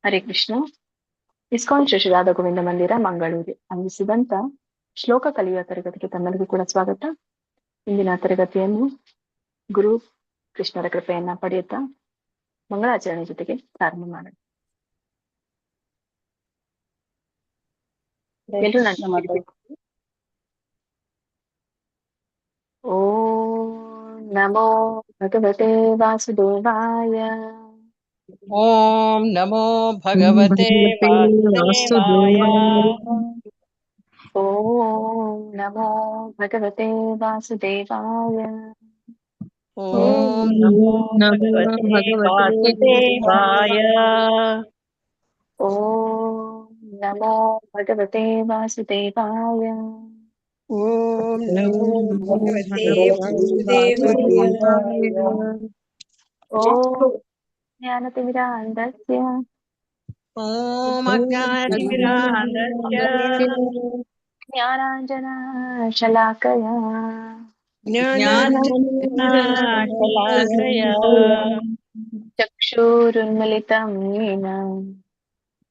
Hare Krishna. ISKCON Shri Radha Govinda ಮಂದಿರ ಮಂಗಳೂರು ಅಂದಿಸಿದಂತ ಶ್ಲೋಕ ಕಲಿಯುವ ತರಗತಿಗೆ ತಮ್ಮೆಲ್ಲರಿಗೂ ಕೂಡ ಸ್ವಾಗತ. ಇಂದಿನ ತರಗತಿಯನ್ನು ಗುರು ಕೃಷ್ಣರ ಕೃಪೆಯನ್ನ ಪಡೆಯುತ್ತಾ ಮಂಗಳಾಚರಣೆ ಜೊತೆಗೆ ಪ್ರಾರಂಭ ಮಾಡೋಣ. ಎಲ್ಲರೂ ನಾನು ಓಂ ನಮೋ ಭಗವತೆ ವಾಸುದೇವಾಯ. ಓಂ ನಮೋ ಭಗವತೆ ವಾಸುದೇವಾಯ. ಓಂ ನಮೋ ಭಗವತೆ ವಾಸುದೇವಾಯ. ಓಂ ನಮೋ ಭಗವತೆ ವಾಸುದೇವಾಯ. ಓಂ ನಮೋ ಭಗವತೆ ವಾಸುದೇವಾಯ. ಓಂ ನಮೋ ಭಗವತೆ ವಾಸುದೇವಾಯ. ಓಂ ಜ್ಞಾನತಿಮಿರಾಂಧಸ್ಯ ಓಂ ಅಜ್ಞಾನತಿಮಿರಾಂಧಸ್ಯ ಜ್ಞಾನಾಂಜನಶಲಾಕಯ ಜ್ಞಾನಾಂಜನಶಲಾಕಯ ಚಕ್ಷುರುನ್ಮಿಲಿತಂ ಯೇನ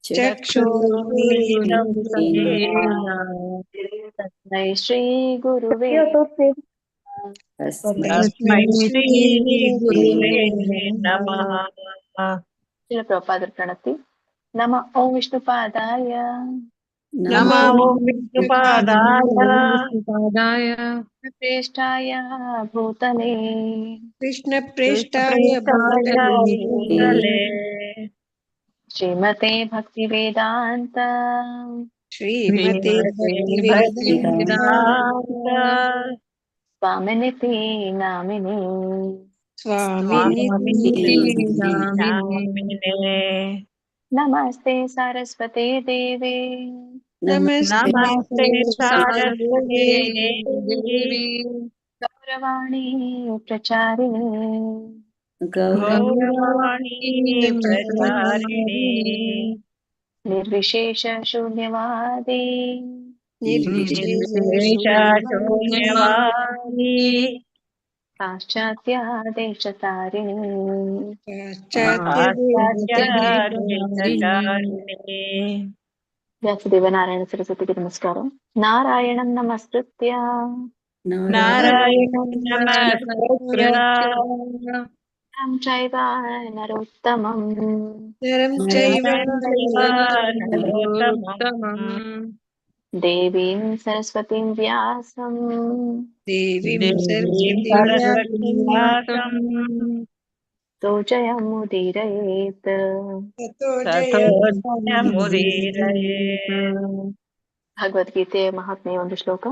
ಚಕ್ಷುರುನ್ಮಿಲಿತಂ ಯೇನ ತಸ್ಮೈ ಶ್ರೀ ಗುರುವೇ ತಸ್ಮೈ ಶ್ರೀ ಗುರುವೇ ನಮಃ. ಶ್ರೀಲ ಪ್ರಭುಪಾದರ ಪ್ರಣತಿ. ನಮ ಓಂ ವಿಷ್ಣುಪಾದಾಯ ನಮೋ ವಿಷ್ಣುಪಾದಾಯ ಶ್ರೇಷ್ಠಾಯ ಭೂತಲೇ ಕೃಷ್ಣ ಪ್ರೇಷ್ಠಾಯ ಭೂತಲೇ ಶ್ರೀಮತೆ ಭಕ್ತಿ ವೇದಾಂತ ಶ್ರೀಮತೆ ಭಕ್ತಿವೇದಾಂತ ಸ್ವಾಮಿನಿತಿ ನಾಮಿನಿ ಸ್ವಾಮಿನಿತಿ ನಾಮಿನೇ. ನಮಸ್ತೆ ಸರಸ್ವತಿ ದೇವಿ ನಮಸ್ತೆ ಸಾರಸ್ವತೇ ದೇವಿ ಗೌರವಾಣಿ ಪ್ರಚಾರಿಣಿ ಗೌರವಾಣಿ ಪ್ರಚಾರಿಣಿ ನಿರ್ವಿಶೇಷ ಶೂನ್ಯವಾದಿ ನಿರ್ವಿಶೇಷ ಶೂನ್ಯವಾದಿ ಪಾಶ್ಚಾತ್ಯ ದೇಶತಾರಿಣಿ ಪಾಶ್ಚಾತ್ಯ ದೇಶತಾರಿಣಿ. ವ್ಯಾಸದೇವ ನಾರಾಯಣ ಸರಸ್ವತಿಗೆ ನಮಸ್ಕಾರ. ನಾರಾಯಣಂ ನಮಸ್ಕೃತ್ಯ ನಾರಾಯಣಂ ನಮಸ್ಕೃತ್ಯ ನರಂ ಚೈವ ನರೋತ್ತಮಂ ನರಂ ಚೈವ ನರೋತ್ತಮಂ ದೇವೀಂ ಸರಸ್ವತೀಂ ವ್ಯಾಸಂ ದೇವೀಂ ಸರಸ್ವತೀಂ ವ್ಯಾಸಂ ತೋ ಜಯಮುದೀರಯೇತ್. ತಥೋ ಜಯಮುದೀರಯೇತ್. ಭಗವದ್ಗೀತೆಯ ಮಹಾತ್ಮೆಯ ಒಂದು ಶ್ಲೋಕ.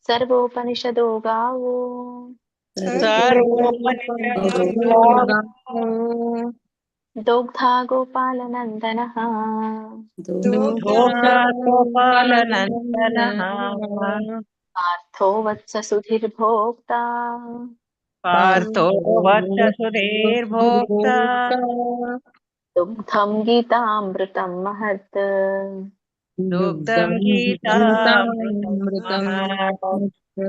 ಸರ್ವೋಪನಿಷದೋ ಗಾವೋ ದೋಗ್ಧಾ ಗೋಪಾಲನಂದನಃ ಗೋಪಾಲನಂದನಃ ಪಾರ್ಥೋ ವತ್ಸ ಸುಧೀರ್ಭೋಕ್ತಾ ಪಾರ್ಥೋ ವತ್ಸ ಸುಧೀರ್ಭೋಕ್ತಾ ದುಗ್ಧಂ ಗೀತಾಮೃತಂ ಮಹತ್ ದುಗ್ಧಂ ಗೀತಾಮೃತಂ ಮಹತ್.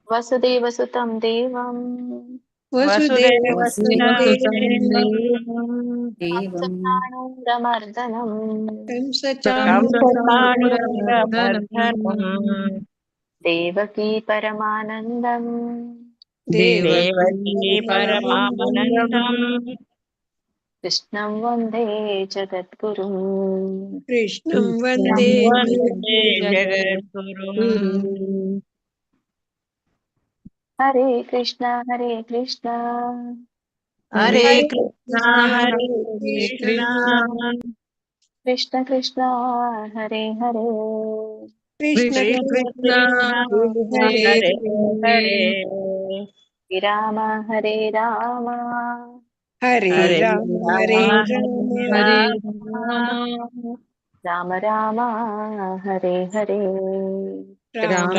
ವಸುದೇವಸುತಂ ದೇವಂ ವಸುದೇವಸುತಂ ಕಂಸಚಾಣೂರಮರ್ದನಂ ಕಂಸಚಾಣೂರಮರ್ದನಂ ದೇವಕೀ ಪರಮಾನಂದಂ ದೇವಕೀ ಪರಮಾನಂದಂ ಕೃಷ್ಣಂ ವಂದೇ ಜಗದ್ಗುರುಂ ಕೃಷ್ಣಂ ವಂದೇ ಜಗದ್ಗುರುಂ. ಹರೇ ಕೃಷ್ಣ ಹರೇ ಕೃಷ್ಣ ಹರೇ ಕೃಷ್ಣ ಹರೇ ಕೃಷ್ಣ ಕೃಷ್ಣ ಕೃಷ್ಣ ಹರೇ ಹರೇ ಕೃಷ್ಣ ಕೃಷ್ಣ ಹರೇ ಹರೇ ರಾಮ ಹರೇ ರಾಮ ಹರೇ ರಾಮ ಹರೇ ರಾಮ ರಾಮ ರಾಮ ಹರೇ ಹರೇ. ರಾಮ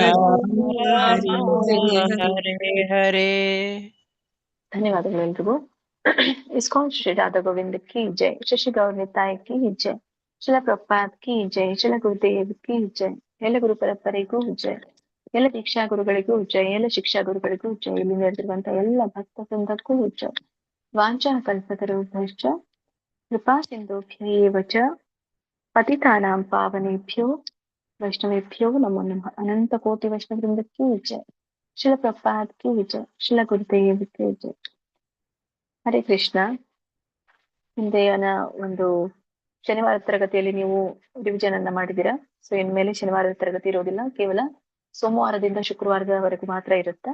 ಹರೇ ಹರೇ. ಧನ್ಯವಾದಗಳು ಎಲ್ರಿಗೂ. ಇಸ್ಕಾನ್ ಶ್ರೀ ರಾಧಾ ಗೋವಿಂದ ಕಿ ಜೈ, ಶಶಿ ಗೌರ್ ನಿತಾಯ್ ಕಿ ಜೈ, ಶಿಲ ಪ್ರಭುಪಾದ್ ಕಿ ಜೈ, ಶಿಲ ಗುರುದೇವ್ ಕಿ ಜೈ, ಎಲ್ಲ ಗುರು ಪರಂಪರೆಗೂ ಜೈ, ಎಲ್ಲ ದೀಕ್ಷಾ ಗುರುಗಳಿಗೂ ಜೈ, ಎಲ್ಲ ಶಿಕ್ಷಾ ಗುರುಗಳಿಗೂ ಜೈ, ಇಲ್ಲಿ ನಡೆದಿರುವಂತಹ ಎಲ್ಲ ಭಕ್ತ ವೃಂದಕ್ಕೂ ಜೈ. ವಾಂಚಾ ಕಲ್ಪತರುಭ್ಯಶ್ಚ कृपा सिन्धुभ्य एव च पतितानां पावनेभ्यो वैष्णवेभ्यो नमो नमः। अनंत कोटि वैष्णव वृंद की जय। शिल प्रपात की जय। शिल गुरुदेव की जय। ಹರೇ ಕೃಷ್ಣ. ಹಿಂದೆನ ಒಂದು ಶನಿವಾರ ತರಗತಿಯಲ್ಲಿ ನೀವು ರಿವಿಷನ್ ಅನ್ನ ಮಾಡಿದ್ದೀರಾ. ಸೊ ಇನ್ಮೇಲೆ ಶನಿವಾರದ ತರಗತಿ ಇರೋದಿಲ್ಲ, ಕೇವಲ ಸೋಮವಾರದಿಂದ ಶುಕ್ರವಾರದವರೆಗೂ ಮಾತ್ರ ಇರುತ್ತೆ.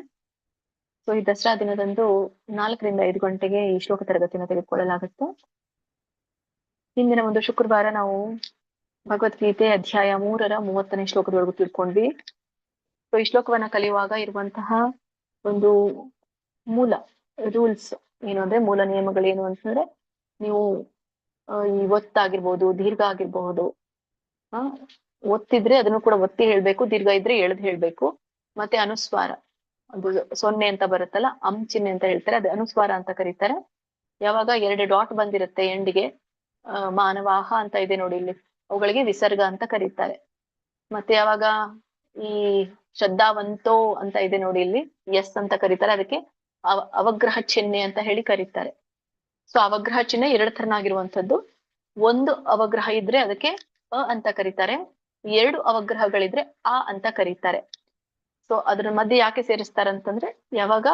ಸೊ ಈ ದಸರಾ ದಿನದಂದು 4 ರಿಂದ 5 ಗಂಟೆಗೆ ಈ ಶ್ಲೋಕ ತರಗತಿಯನ್ನು ತೆಗೆದುಕೊಳ್ಳಲಾಗುತ್ತೆ. ಹಿಂದಿನ ಒಂದು ಶುಕ್ರವಾರ ನಾವು ಭಗವದ್ಗೀತೆ ಅಧ್ಯಾಯ 3ರ 30ನೇ ಶ್ಲೋಕದವರೆಗೂ ತಿಳ್ಕೊಂಡ್ವಿ. ಸೊ ಈ ಶ್ಲೋಕವನ್ನ ಕಲಿಯುವಾಗ ಇರುವಂತಹ ಒಂದು ಮೂಲ ರೂಲ್ಸ್ ಏನು ಅಂದ್ರೆ, ಮೂಲ ನಿಯಮಗಳೇನು ಅಂತಂದ್ರೆ, ನೀವು ಈ ಒತ್ತಾಗಿರ್ಬೋದು, ದೀರ್ಘ ಆಗಿರ್ಬಹುದು, ಒತ್ತಿದ್ರೆ ಅದನ್ನು ಕೂಡ ಒತ್ತಿ ಹೇಳ್ಬೇಕು, ದೀರ್ಘ ಇದ್ರೆ ಎಳೆದು ಹೇಳ್ಬೇಕು. ಮತ್ತೆ ಅನುಸ್ವಾರ, ಅದು 0 ಅಂತ ಬರುತ್ತಲ್ಲ, ಚಿಹ್ನೆ ಅಂತ ಹೇಳ್ತಾರೆ, ಅದು ಅನುಸ್ವಾರ ಅಂತ ಕರೀತಾರೆ. ಯಾವಾಗ 2 ಡಾಟ್ ಬಂದಿರುತ್ತೆ ಎಂಡಿಗೆ, ಮಾನವಾಹ ಅಂತ ಇದೆ ನೋಡಿ ಇಲ್ಲಿ, ಅವುಗಳಿಗೆ ವಿಸರ್ಗ ಅಂತ ಕರೀತಾರೆ. ಮತ್ತೆ ಯಾವಾಗ ಈ ಶ್ರದ್ಧಾವಂತೋ ಅಂತ ಇದೆ ನೋಡಿ ಇಲ್ಲಿ, ಎಸ್ ಅಂತ ಕರೀತಾರೆ, ಅದಕ್ಕೆ ಅವಗ್ರಹ ಚಿಹ್ನೆ ಅಂತ ಹೇಳಿ ಕರೀತಾರೆ. ಸೊ ಅವಗ್ರಹ ಚಿಹ್ನೆ 2 ತರನಾಗಿರುವಂತದ್ದು. ಒಂದು ಅವಗ್ರಹ ಇದ್ರೆ ಅದಕ್ಕೆ ಅ ಅಂತ ಕರೀತಾರೆ, 2 ಅವಗ್ರಹಗಳಿದ್ರೆ ಆ ಅಂತ ಕರೀತಾರೆ. ಸೊ ಅದ್ರ ಮಧ್ಯೆ ಯಾಕೆ ಸೇರಿಸ್ತಾರಂತಂದ್ರೆ, ಯಾವಾಗ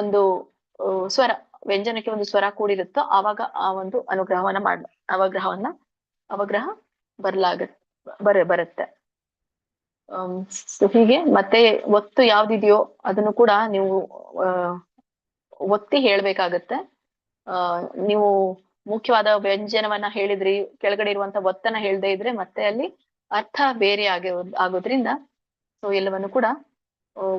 ಒಂದು ಸ್ವರ, ವ್ಯಂಜನಕ್ಕೆ ಒಂದು ಸ್ವರ ಕೂಡಿರುತ್ತೋ ಆವಾಗ ಆ ಒಂದು ಅವಗ್ರಹ ಬರುತ್ತೆ. ಹೀಗೆ ಮತ್ತೆ ಒತ್ತು ಯಾವ್ದಿದೆಯೋ ಅದನ್ನು ಕೂಡ ನೀವು ಒತ್ತಿ ಹೇಳ್ಬೇಕಾಗತ್ತೆ. ನೀವು ಮುಖ್ಯವಾದ ವ್ಯಂಜನವನ್ನ ಹೇಳಿದ್ರಿ, ಕೆಳಗಡೆ ಇರುವಂತ ಒತ್ತನ್ನ ಹೇಳ್ದೇ ಇದ್ರೆ ಮತ್ತೆ ಅಲ್ಲಿ ಅರ್ಥ ಬೇರೆ ಆಗೋದ್ರಿಂದ ಸೊ ಎಲ್ಲವನ್ನು ಕೂಡ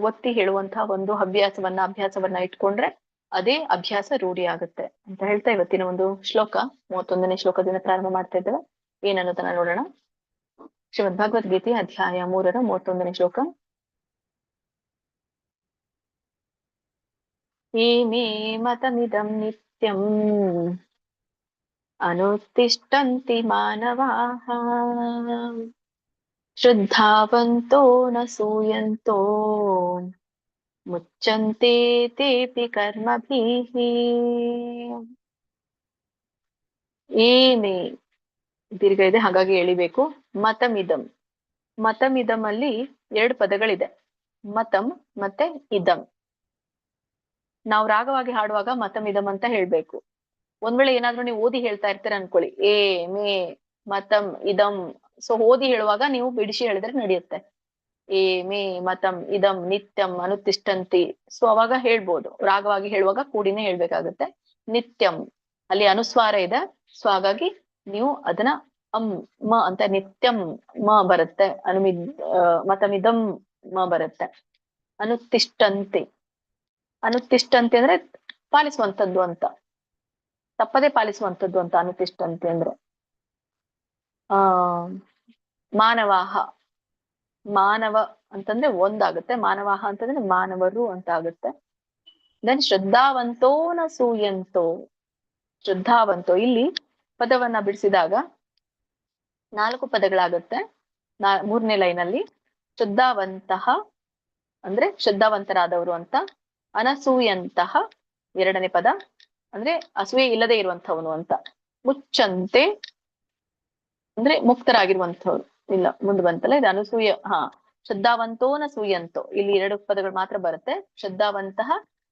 ಒತ್ತಿ ಹೇಳುವಂತಹ ಒಂದು ಅಭ್ಯಾಸವನ್ನ ಇಟ್ಕೊಂಡ್ರೆ ಅದೇ ಅಭ್ಯಾಸ ರೂಢಿ ಆಗುತ್ತೆ ಅಂತ ಹೇಳ್ತಾ ಇವತ್ತಿನ ಒಂದು ಶ್ಲೋಕ 31ನೇ ಶ್ಲೋಕದಿಂದ ಪ್ರಾರಂಭ ಮಾಡ್ತಾ ಇದ್ದೇವೆ. ಏನನ್ನೋದನ್ನ ನೋಡೋಣ. ಶ್ರೀಮದ್ ಭಗವದ್ಗೀತೆ ಅಧ್ಯಾಯ 3ರ 31ನೇ ಶ್ಲೋಕ. ಏಮೇ ಮತಮಿದಂ ನಿತ್ಯಂ ಅನುತಿಷ್ಠಂತಿ ಮಾನವಾಃ ಶ್ರದ್ಧಾವಂತೋ ನ ಸೂಯಂತೋ ಮುಚ್ಚಂತೆ ತೇಪಿ ಕರ್ಮಭಿಃ. ಏಮೇ ದೀರ್ಘ ಇದೆ, ಹಾಗಾಗಿ ಎಳಿಬೇಕು. ಮತಮಿದಂ. ಮತಮಿದಂ ಅಲ್ಲಿ 2 ಪದಗಳಿದೆ, ಮತಂ ಮತ್ತೆ ಇದಂ. ನಾವು ರಾಗವಾಗಿ ಹಾಡುವಾಗ ಮತಮಿದಂ ಅಂತ ಹೇಳ್ಬೇಕು. ಒಂದ್ ವೇಳೆ ಏನಾದ್ರೂ ನೀವು ಓದಿ ಹೇಳ್ತಾ ಇರ್ತೀರ ಅನ್ಕೊಳ್ಳಿ, ಏ ಮೇ ಮತಂ ಇದಂ, ಸೊ ಓದಿ ಹೇಳುವಾಗ ನೀವು ಬಿಡಿಸಿ ಹೇಳಿದ್ರೆ ನಡೆಯುತ್ತೆ. ಏ ಮೇ ಮತಂ ಇದಂ ನಿತ್ಯಂ ಅನುತಿಷ್ಠಂತಿ, ಸೊ ಅವಾಗ ಹೇಳ್ಬೋದು. ರಾಗವಾಗಿ ಹೇಳುವಾಗ ಕೂಡಿನೇ ಹೇಳ್ಬೇಕಾಗುತ್ತೆ. ನಿತ್ಯಂ ಅಲ್ಲಿ ಅನುಸ್ವಾರ ಇದೆ, ಸೊ ಹಾಗಾಗಿ ನೀವು ಅದನ್ನ ಮ ಅಂತ, ನಿತ್ಯಂ ಮ ಬರುತ್ತೆ, ಮತಮಿದಂ ಮ ಬರುತ್ತೆ. ಅನುತಿಷ್ಠಂತಿ ಅಂದ್ರೆ ಪಾಲಿಸುವಂತದ್ದು ಅಂತ, ತಪ್ಪದೇ ಪಾಲಿಸುವಂತದ್ದು ಅಂತ ಅನುತಿಷ್ಠಂತಿ ಅಂದ್ರೆ. ಮಾನವಾಹ, ಮಾನವ ಅಂತಂದ್ರೆ ಒಂದಾಗುತ್ತೆ, ಮಾನವಾಹ ಅಂತಂದ್ರೆ ಮಾನವರು ಅಂತ ಆಗುತ್ತೆ. ದೆನ್ ಶ್ರದ್ಧಾವಂತೋ ನ ಸೂಯಂತೋ. ಶ್ರದ್ಧಾವಂತೋ ಇಲ್ಲಿ ಪದವನ್ನ ಬಿಡಿಸಿದಾಗ 4 ಪದಗಳಾಗುತ್ತೆ. 3ನೇ ಲೈನಲ್ಲಿ ಶ್ರದ್ಧಾವಂತಹ ಅಂದ್ರೆ ಶ್ರದ್ಧಾವಂತರಾದವರು ಅಂತ, ಅನಸೂಯಂತಹ 2ನೇ ಪದ ಅಂದ್ರೆ ಅಸೂಯೆ ಇಲ್ಲದೆ ಇರುವಂತವನು ಅಂತ, ಮುಚ್ಚಂತೆ ಅಂದ್ರೆ ಮುಕ್ತರಾಗಿರುವಂತವ್ರು. ಇಲ್ಲ ಮುಂದೆ ಬಂತಲ್ಲ ಇದು ಅನಸೂಯ. ಶ್ರದ್ಧಾವಂತೋನ ಸೂಯಂತೋ, ಇಲ್ಲಿ 2 ಪದಗಳು ಮಾತ್ರ ಬರುತ್ತೆ, ಶ್ರದ್ಧಾವಂತಹ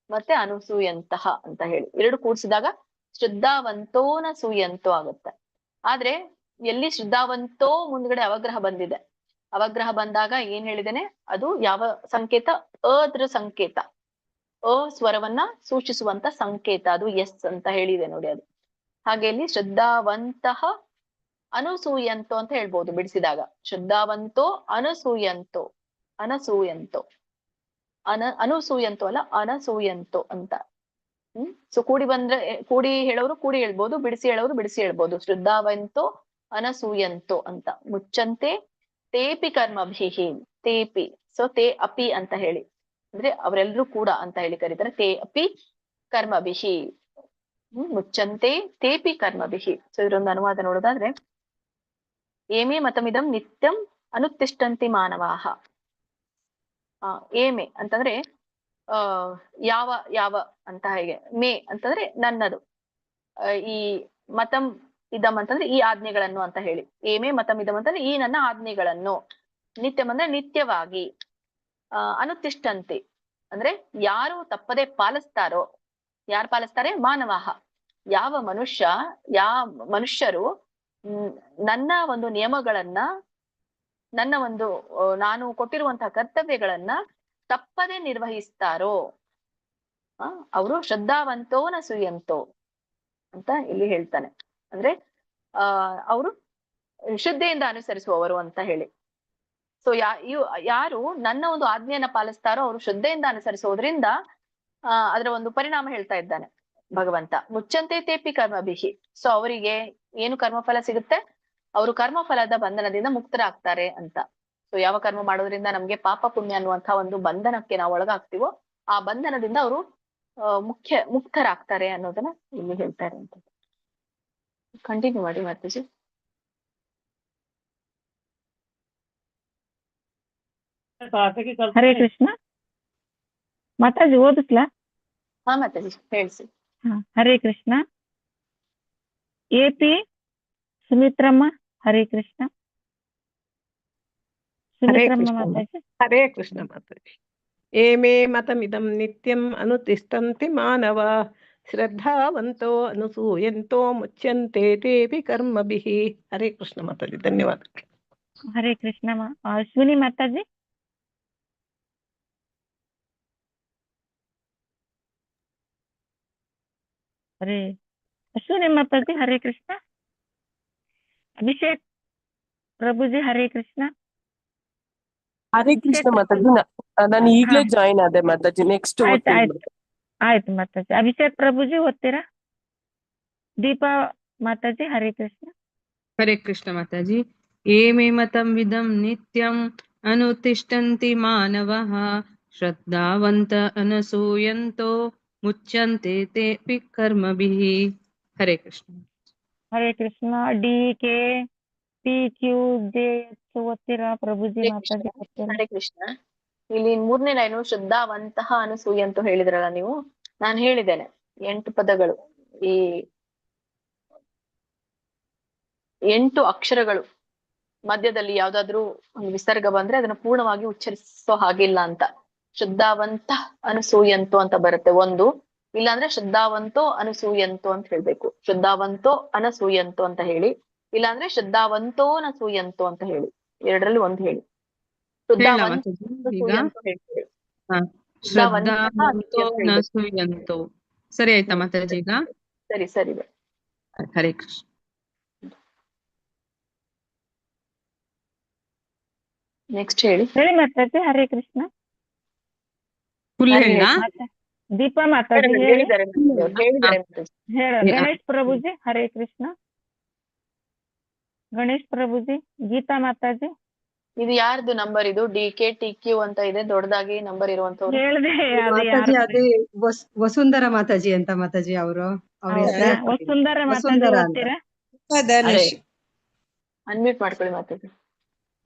ಮತ್ತೆ ಅನುಸೂಯಂತಹ ಅಂತ ಹೇಳಿ 2 ಕೂಡಿಸಿದಾಗ ಶ್ರದ್ಧಾವಂತೋನ ಸೂಯಂತೋ ಆಗುತ್ತೆ. ಆದ್ರೆ ಎಲ್ಲಿ ಶ್ರದ್ಧಾವಂತೋ ಮುಂದ್ಗಡೆ ಅವಗ್ರಹ ಬಂದಿದೆ, ಅವಗ್ರಹ ಬಂದಾಗ ಏನ್ ಹೇಳಿದೇನೆ, ಅದು ಯಾವ ಸಂಕೇತ, ಅದ್ರ ಸಂಕೇತ, ಅ ಸ್ವರವನ್ನ ಸೂಚಿಸುವಂತ ಸಂಕೇತ, ಅದು ಎಸ್ ಅಂತ ಹೇಳಿದೆ ನೋಡಿ ಅದು. ಹಾಗೆ ಇಲ್ಲಿ ಶ್ರದ್ಧಾವಂತಹ ಅನಸೂಯಂತೋ ಅಂತ ಹೇಳ್ಬೋದು ಬಿಡಿಸಿದಾಗ. ಶ್ರದ್ಧಾವಂತೋ ಅನಸೂಯಂತೋ, ಅನಸೂಯಂತೋ ಅನುಸೂಯಂತೋ ಅಲ್ಲ, ಅನಸೂಯಂತೋ ಅಂತ. ಸೊ ಕೂಡಿ ಹೇಳೋರು ಕೂಡಿ ಹೇಳ್ಬೋದು, ಬಿಡಿಸಿ ಹೇಳೋರು ಬಿಡಿಸಿ ಹೇಳ್ಬೋದು. ಶ್ರದ್ಧಾವಂತೋ ಅನಸೂಯಂತೋ ಅಂತ. ಮುಚ್ಚಂತೆ ತೇಪಿ ಕರ್ಮಭಿಹಿ, ತೇಪಿ, ಸೊ ತೇ ಅಪಿ ಅಂತ ಹೇಳಿ ಅಂದ್ರೆ ಅವರೆಲ್ಲರೂ ಕೂಡ ಅಂತ ಹೇಳಿ ಕರೀತಾರೆ. ತೇ ಅಪಿ ಕರ್ಮಭಿಹಿ, ಮುಚ್ಚಂತೆ ತೇಪಿ ಕರ್ಮಭಿಹಿ. ಸೊ ಇದರೊಂದು ಅನುವಾದ ನೋಡೋದಾದ್ರೆ, ಏಮೇ ಮತಮಿದಂ ನಿತ್ಯಂ ಅನುತಿಷ್ಠಂತಿ ಮಾನವಾಹ. ಏಮೆ ಅಂತಂದ್ರೆ ಯಾವ ಯಾವ ಅಂತ, ಹೇಗೆ ಮೇ ಅಂತಂದ್ರೆ ನನ್ನದು, ಈ ಮತಂ ಇದಂ ಅಂತಂದ್ರೆ ಈ ಆಜ್ಞೆಗಳನ್ನು ಅಂತ ಹೇಳಿ. ಏಮೇ ಮತಂ ಇದಂ ಅಂತಂದ್ರೆ ಈ ನನ್ನ ಆಜ್ಞೆಗಳನ್ನು, ನಿತ್ಯಂ ಅಂದ್ರೆ ನಿತ್ಯವಾಗಿ, ಅನುತಿಷ್ಠಂತಿ ಅಂದ್ರೆ ಯಾರು ತಪ್ಪದೆ ಪಾಲಿಸ್ತಾರೋ, ಯಾರು ಪಾಲಿಸ್ತಾರೆ? ಮಾನವಾಹ, ಯಾವ ಮನುಷ್ಯರು ನನ್ನ ಒಂದು ನಿಯಮಗಳನ್ನ, ನನ್ನ ಒಂದು ನಾನು ಕೊಟ್ಟಿರುವಂತಹ ಕರ್ತವ್ಯಗಳನ್ನ ತಪ್ಪದೆ ನಿರ್ವಹಿಸ್ತಾರೋ ಅವರು ಶ್ರದ್ಧಾವಂತೋ ನ ಸೂಯಂತೋ ಅಂತ ಇಲ್ಲಿ ಹೇಳ್ತಾನೆ. ಅಂದ್ರೆ ಅವರು ಶ್ರದ್ಧೆಯಿಂದ ಅನುಸರಿಸುವವರು ಅಂತ ಹೇಳಿ. ಸೊ ಯಾರು ನನ್ನ ಒಂದು ಆಜ್ಞೆಯನ್ನ ಪಾಲಿಸ್ತಾರೋ ಅವರು ಶ್ರದ್ಧೆಯಿಂದ ಅನುಸರಿಸೋದ್ರಿಂದ ಅದರ ಒಂದು ಪರಿಣಾಮ ಹೇಳ್ತಾ ಇದ್ದಾನೆ ಭಗವಂತ. ಮುಚ್ಚಂತೆ ತೇಪಿ ಕರ್ಮಭಿಹಿ. ಸೊ ಅವರಿಗೆ ಏನು ಕರ್ಮಫಲ ಸಿಗುತ್ತೆ? ಅವರು ಕರ್ಮಫಲದ ಬಂಧನದಿಂದ ಮುಕ್ತರಾಗ್ತಾರೆ ಅಂತ. ಸೊ ಯಾವ ಕರ್ಮ ಮಾಡೋದ್ರಿಂದ ನಮ್ಗೆ ಪಾಪ ಪುಣ್ಯ ಅನ್ನುವಂತಹ ಒಂದು ಬಂಧನಕ್ಕೆ ನಾವು ಒಳಗಾಗ್ತೀವೋ ಆ ಬಂಧನದಿಂದ ಅವರು ಮುಕ್ತರಾಗ್ತಾರೆ ಅನ್ನೋದನ್ನ ಇಲ್ಲಿ ಹೇಳ್ತಾರೆ ಅಂತ. ಕಂಟಿನ್ಯೂ ಮಾಡಿ ಮಾತಾಜಿ. ಹರೇ ಕೃಷ್ಣ. ಮಾತಾಜಿ ಓದಿಸ್ಲಾ? ಹಾ ಮಾತಾಜಿ ಹೇಳ್ಸಿ. ಹರೇ ಕೃಷ್ಣ. ಎಪಿ ಸುಮಿತ್ರಮ್ಮ. ಹರೇ ಕೃಷ್ಣ. ಸುಮಿತ್ರಮ್ಮ ಮಾತಾಜಿ. ಹರೇ ಕೃಷ್ಣ ಮಾತಾಜಿ. ಏಮೇ ಮತಮಿದಂ ನಿತ್ಯಂ ಅನುತಿಷ್ಠಂತಿ ಮಾನವ ಶ್ರದ್ಧಾವಂತೋ ಅನುಸೂಯಂತೋ ಮುಚ್ಯಂತೆ ತೇಪಿ ಕರ್ಮಭಿಃ. ಹರೇ ಕೃಷ್ಣ ಮಾತಾಜಿ. ಧನ್ಯವಾದಗಳು. ಹರೇ ಕೃಷ್ಣ. ಅಶ್ವಿನಿ ಮಾತಾಜಿ. ಹರೇ ಅಶ್ವಿನಿ ಮಾತಾಜಿ. ಹರೇ ಕೃಷ್ಣ. ಅಭಿಷೇಕ್ ಪ್ರಭುಜಿ. ಹರೇ ಕೃಷ್ಣ. ಹರೇ ಕೃಷ್ಣ ಮಾತಾಜಿ. ನಾನು ಈಗ್ಲೇ ಜಾಯಿನ್ ಆದೆ ಮಾತಾಜಿ. ನೆಕ್ಸ್ಟ್ ಆಯ್ತು ಮಾತಾಜಿ. ಅಭಿಷೇಕ್ ಪ್ರಭುಜಿ ಓದ್ತೀರಾ? ದೀಪಾ ಮಾತಾಜಿ. ಹರೇ ಕೃಷ್ಣ. ಹರೇ ಕೃಷ್ಣ ಮಾತಾಜಿ. ಏಮೇ ಮತಂ ವಿದಂ ನಿತ್ಯಂ ಅನುತಿಷ್ಠಂತಿ ಮಾನವಃ ಶ್ರದ್ಧಾವಂತ ಅನಸೂಯಂತೋ ಮುಚ್ಯಂತೆ ತೇಪಿ ಕರ್ಮಭಿಃ. ಹರೇ ಕೃಷ್ಣ. ಹರೇ ಕೃಷ್ಣ. ಡಿ ಕೆ ಪಿ ಕ್ಯೂ ಜೆ ಓದ್ತೀರಾ ಪ್ರಭುಜಿ? ಮಾತಾಜಿ. ಹರೇ ಕೃಷ್ಣ. ಇಲ್ಲಿ 3ನೇ ಲೈನು ಶ್ರದ್ಧಾವಂತಹ ಅನಸೂಯಂತೋ ಹೇಳಿದ್ರಲ್ಲ ನೀವು. ನಾನು ಹೇಳಿದ್ದೇನೆ 8 ಪದಗಳು, ಈ 8 ಅಕ್ಷರಗಳು ಮಧ್ಯದಲ್ಲಿ ಯಾವ್ದಾದ್ರು ಒಂದು ವಿಸರ್ಗ ಬಂದ್ರೆ ಅದನ್ನ ಪೂರ್ಣವಾಗಿ ಉಚ್ಚರಿಸೋ ಹಾಗಿಲ್ಲ ಅಂತ. ಶ್ರದ್ಧಾವಂತ ಅನಸೂಯಂತೋ ಅಂತ ಬರುತ್ತೆ ಒಂದು, ಇಲ್ಲಾಂದ್ರೆ ಶ್ರದ್ಧಾವಂತೋ ಅನಸೂಯಂತೋ ಅಂತ ಹೇಳ್ಬೇಕು. ಶ್ರದ್ಧಾವಂತೋ ಅನಸೂಯಂತೋ ಅಂತ ಹೇಳಿ, ಇಲ್ಲಾಂದ್ರೆ ಶ್ರದ್ಧಾವಂತೋ ನಸೂಯಂತೋ ಅಂತ ಹೇಳಿ. ಎರಡರಲ್ಲಿ ಒಂದು ಹೇಳಿ. ಸರಿ ಆಯ್ತಾ ಮಾತಾಜಿ ಈಗ? ಸರಿ ಸರಿ. ಹರೇ ಕೃಷ್ಣ. ನೆಕ್ಸ್ಟ್ ಹೇಳಿ. ಹೇಳಿ ಮಾತಾಜಿ. ಹರೇ ಕೃಷ್ಣ. ದೀಪಾ ಮಾತಾಜಿ ಹೇಳಿದ್ದಾರೆ. ಗಣೇಶ್ ಪ್ರಭುಜಿ. ಹರೇ ಕೃಷ್ಣ. ಗಣೇಶ್ ಪ್ರಭುಜಿ. ಗೀತಾ ಮಾತಾಜಿ. ಇದು ಯಾರ್ದು ನಂಬರ್? ಇದು DKTQ ಅಂತ ಇದೆ, ದೊಡ್ಡದಾಗಿ ನಂಬರ್ ಇರುವಂತವ್ರು. ಅದೇ ವಸುಂಧರಾ ಮಾತಾಜಿ ಅಂತ ಮಾತಾಜಿ ಅವರು. ವಸುಂಧರಾ ಮಾತಾಜಿ ಓದ್ತೀರಾ? ಅನ್ಮ್ಯೂಟ್ ಮಾಡ್ಕೊಳ್ಳಿ ಮಾತಾಜಿ.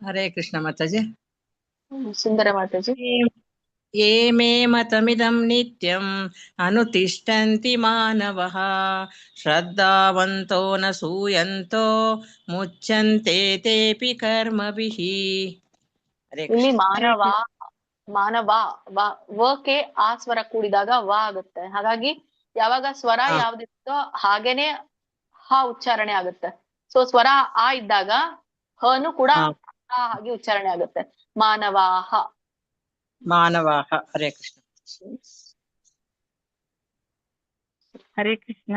ಹರೇ ಕೃಷ್ಣ ಮಾತಾಜಿ. ಸುಂದರ ಮಾತಾಜಿ. ಏಮೇ ಮತಮಿದಂ ನಿತ್ಯಂ ಅನುತಿಷ್ಠಂತಿ ಮಾನವಃ ಶ್ರದ್ಧಾವಂತೋ ನ ಸೂಯಂತೋ ಮುಚ್ಯಂತೆ ತೇಪಿ ಕರ್ಮಭಿಃ. ಇಲ್ಲಿ ಮಾನವ ವಕ್ಕೆ ಆ ಸ್ವರ ಕೂಡಿದಾಗ ವ ಆಗುತ್ತೆ. ಹಾಗಾಗಿ ಯಾವಾಗ ಸ್ವರ ಯಾವ್ದಿರ್ತೋ ಹಾಗೇನೆ ಹ ಉಚ್ಚಾರಣೆ ಆಗುತ್ತೆ. ಸೊ ಸ್ವರ ಆ ಇದ್ದಾಗ ಹನು ಕೂಡ ಹಾಗೆ ಉಚ್ಚಾರಣೆ ಆಗುತ್ತೆ. ಮಾನವಾಹ. ಹರೇ ಕೃಷ್ಣ. ಹರೇ ಕೃಷ್ಣ.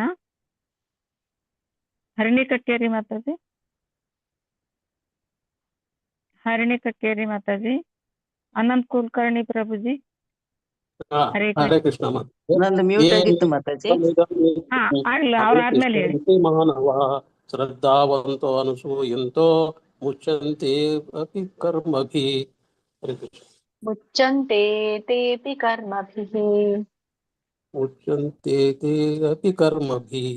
ಹರಿಣಿ ಕಟ್ಟೇರಿ ಮಾತಾಜಿ. ಹರಿಣಿ ಕಟ್ಟೇರಿ ಮಾತಾಜಿ. ಅನಂತ್ ಕುಲಕರ್ಣಿ ಪ್ರಭುಜಿ. ಹರೇ ಕೃಷ್ಣ. ನಂದು ಮ್ಯೂಟ್ ಆಗಿತ್ತು ಮಾತಾಜಿ. ಆಗ್ಲಿ, ಅವ್ರ ಆದ್ಮೇಲೆ ಹೇಳಿ. ಮಾನವ ಶ್ರದ್ಧಾವಂತೋ ಅನಸೂಯಂತೋ ಮುಚ್ಯಂತೆ ಅಪಿ ಕರ್ಮಭಿಃ. ಮುಚ್ಚಂತೆ ತೇಪಿ ಕರ್ಮಭಿಃ. ಮುಚ್ಯಂತೆ ತೇ ಅಪಿ ಕರ್ಮಭಿಃ.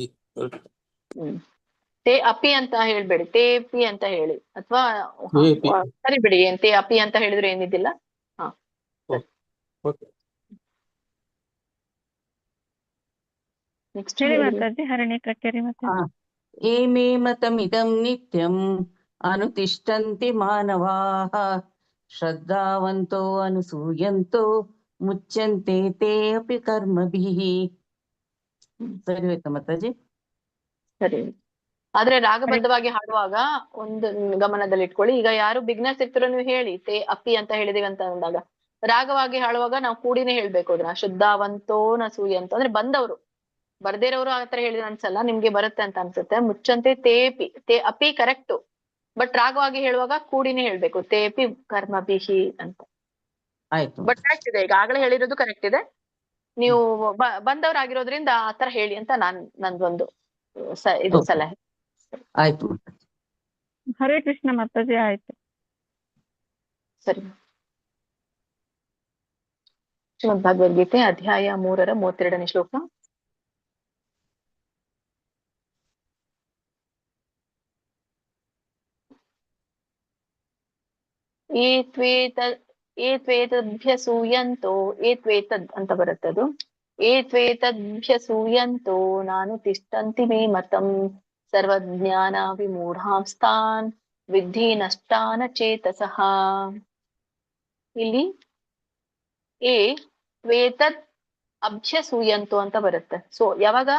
ತೇ ಅಪಿ ಅಂತ ಹೇಳ್ಬೇಡಿ, ತೇಪಿ ಅಂತ ಹೇಳಿ. ಅಥವಾ ಸರಿ ಬಿಡಿ, ತೇ ಅಪಿ ಅಂತ ಹೇಳಿದ್ರೆ ಏನಿದ್ದಿಲ್ಲ. ಹಾ. ನೆಕ್ಸ್ಟ್ ಹೇಳಿ ಹೇಳಿ. ಮಾತಾಜಿ ಹರಣಿ ಕಕ್ಕೇರಿ ಮತ್ತೆ ಏಮೇ ಮತಮಿದಂ ನಿತ್ಯಂ ಅನುತಿಷ್ಠಂತಿ ಮಾನವಾಃ ಶ್ರದ್ಧಾವಂತೋ ಅನುಸೂಯಂತೋ ಮುಚ್ಯಂತೆ ತೇ ಅಪಿ ಕರ್ಮಭಿಃ. ಸರಿ ಹೋಯ್ತಾ ಮಾತಾಜಿ? ಸರಿ. ಆದ್ರೆ ರಾಗಬದ್ಧವಾಗಿ ಹಾಡುವಾಗ ಒಂದು ಗಮನದಲ್ಲಿ ಇಟ್ಕೊಳ್ಳಿ. ಈಗ ಯಾರು ಬಿಗ್ನರ್ಸ್ ಇರ್ತಿರೋ ನೀವು ಹೇಳಿ ತೇ ಅಪ್ಪಿ ಅಂತ ಹೇಳಿದೀವಿ ಅಂತ ಅಂದಾಗ ರಾಗವಾಗಿ ಹಾಡುವಾಗ ನಾವು ಕೂಡಿನೇ ಹೇಳ್ಬೇಕು ಅದನ್ನ. ಶುದ್ಧಾವಂತೋ ನಸೂಯಂತೋ ಅಂದ್ರೆ ಬಂದವರು, ಬರ್ದೇ ಇರೋರು ಆತರ ಹೇಳಿದ್ರೆ ಅನ್ಸಲ್ಲ, ನಿಮ್ಗೆ ಬರುತ್ತೆ ಅಂತ ಅನ್ಸುತ್ತೆ. ಮುಚ್ಚಂತೆ ತೇಪಿ, ತೇ ಅಪಿ ಕರೆಕ್ಟು, ಬಟ್ ರಾಗವಾಗಿ ಹೇಳುವಾಗ ಕೂಡಿನೇ ಹೇಳ್ಬೇಕು ತೇಪಿ ಕರ್ಮಭಿಹಿ ಅಂತ. ಆಯ್ತು ಬಟ್ ಕರೆಕ್ಟ್ ಇದೆ, ಈಗ ಆಗಲೇ ಹೇಳಿರೋದು ಕರೆಕ್ಟ್ ಇದೆ. ನೀವು ಬಂದವರಾಗಿರೋದ್ರಿಂದ ಆತರ ಹೇಳಿ ಅಂತ ನಂದೊಂದು ಇದು Okay. ಸಲಹೆ. ಆಯ್ತು ಮಾತಾಜಿ. ಹರೇ ಕೃಷ್ಣ ಮಾತಾಜಿ. ಆಯ್ತು. ಸರಿ. ಶ್ರೀಮದ್ ಭಗವದ್ಗೀತೆ ಅಧ್ಯಾಯ 3 32ನೇ ಶ್ಲೋಕ. ಏತ್ವೇತದ್ಭ್ಯಸೂಯಂತೋ, ಏತ್ವೇತದ್ ಅಂತ ಬರುತ್ತೆ ಅದು. ಏತ್ವೇತದ್ಭ್ಯಸೂಯಂತೋ ನಾನು ತಿಷ್ಟಂತಿ ಮೇ ಮತಂ ಸರ್ವಜ್ಞಾನ ವಿಮೂಢಾಂಸ್ತಾನ್ ವಿದ್ಧಿ ನಷ್ಟಾನ ಚೇತಸಃ. ಇಲ್ಲಿ ವೇತದ್ ಅಭ್ಯಸೂಯಂತು ಅಂತ ಬರುತ್ತೆ. ಸೊ ಯಾವಾಗ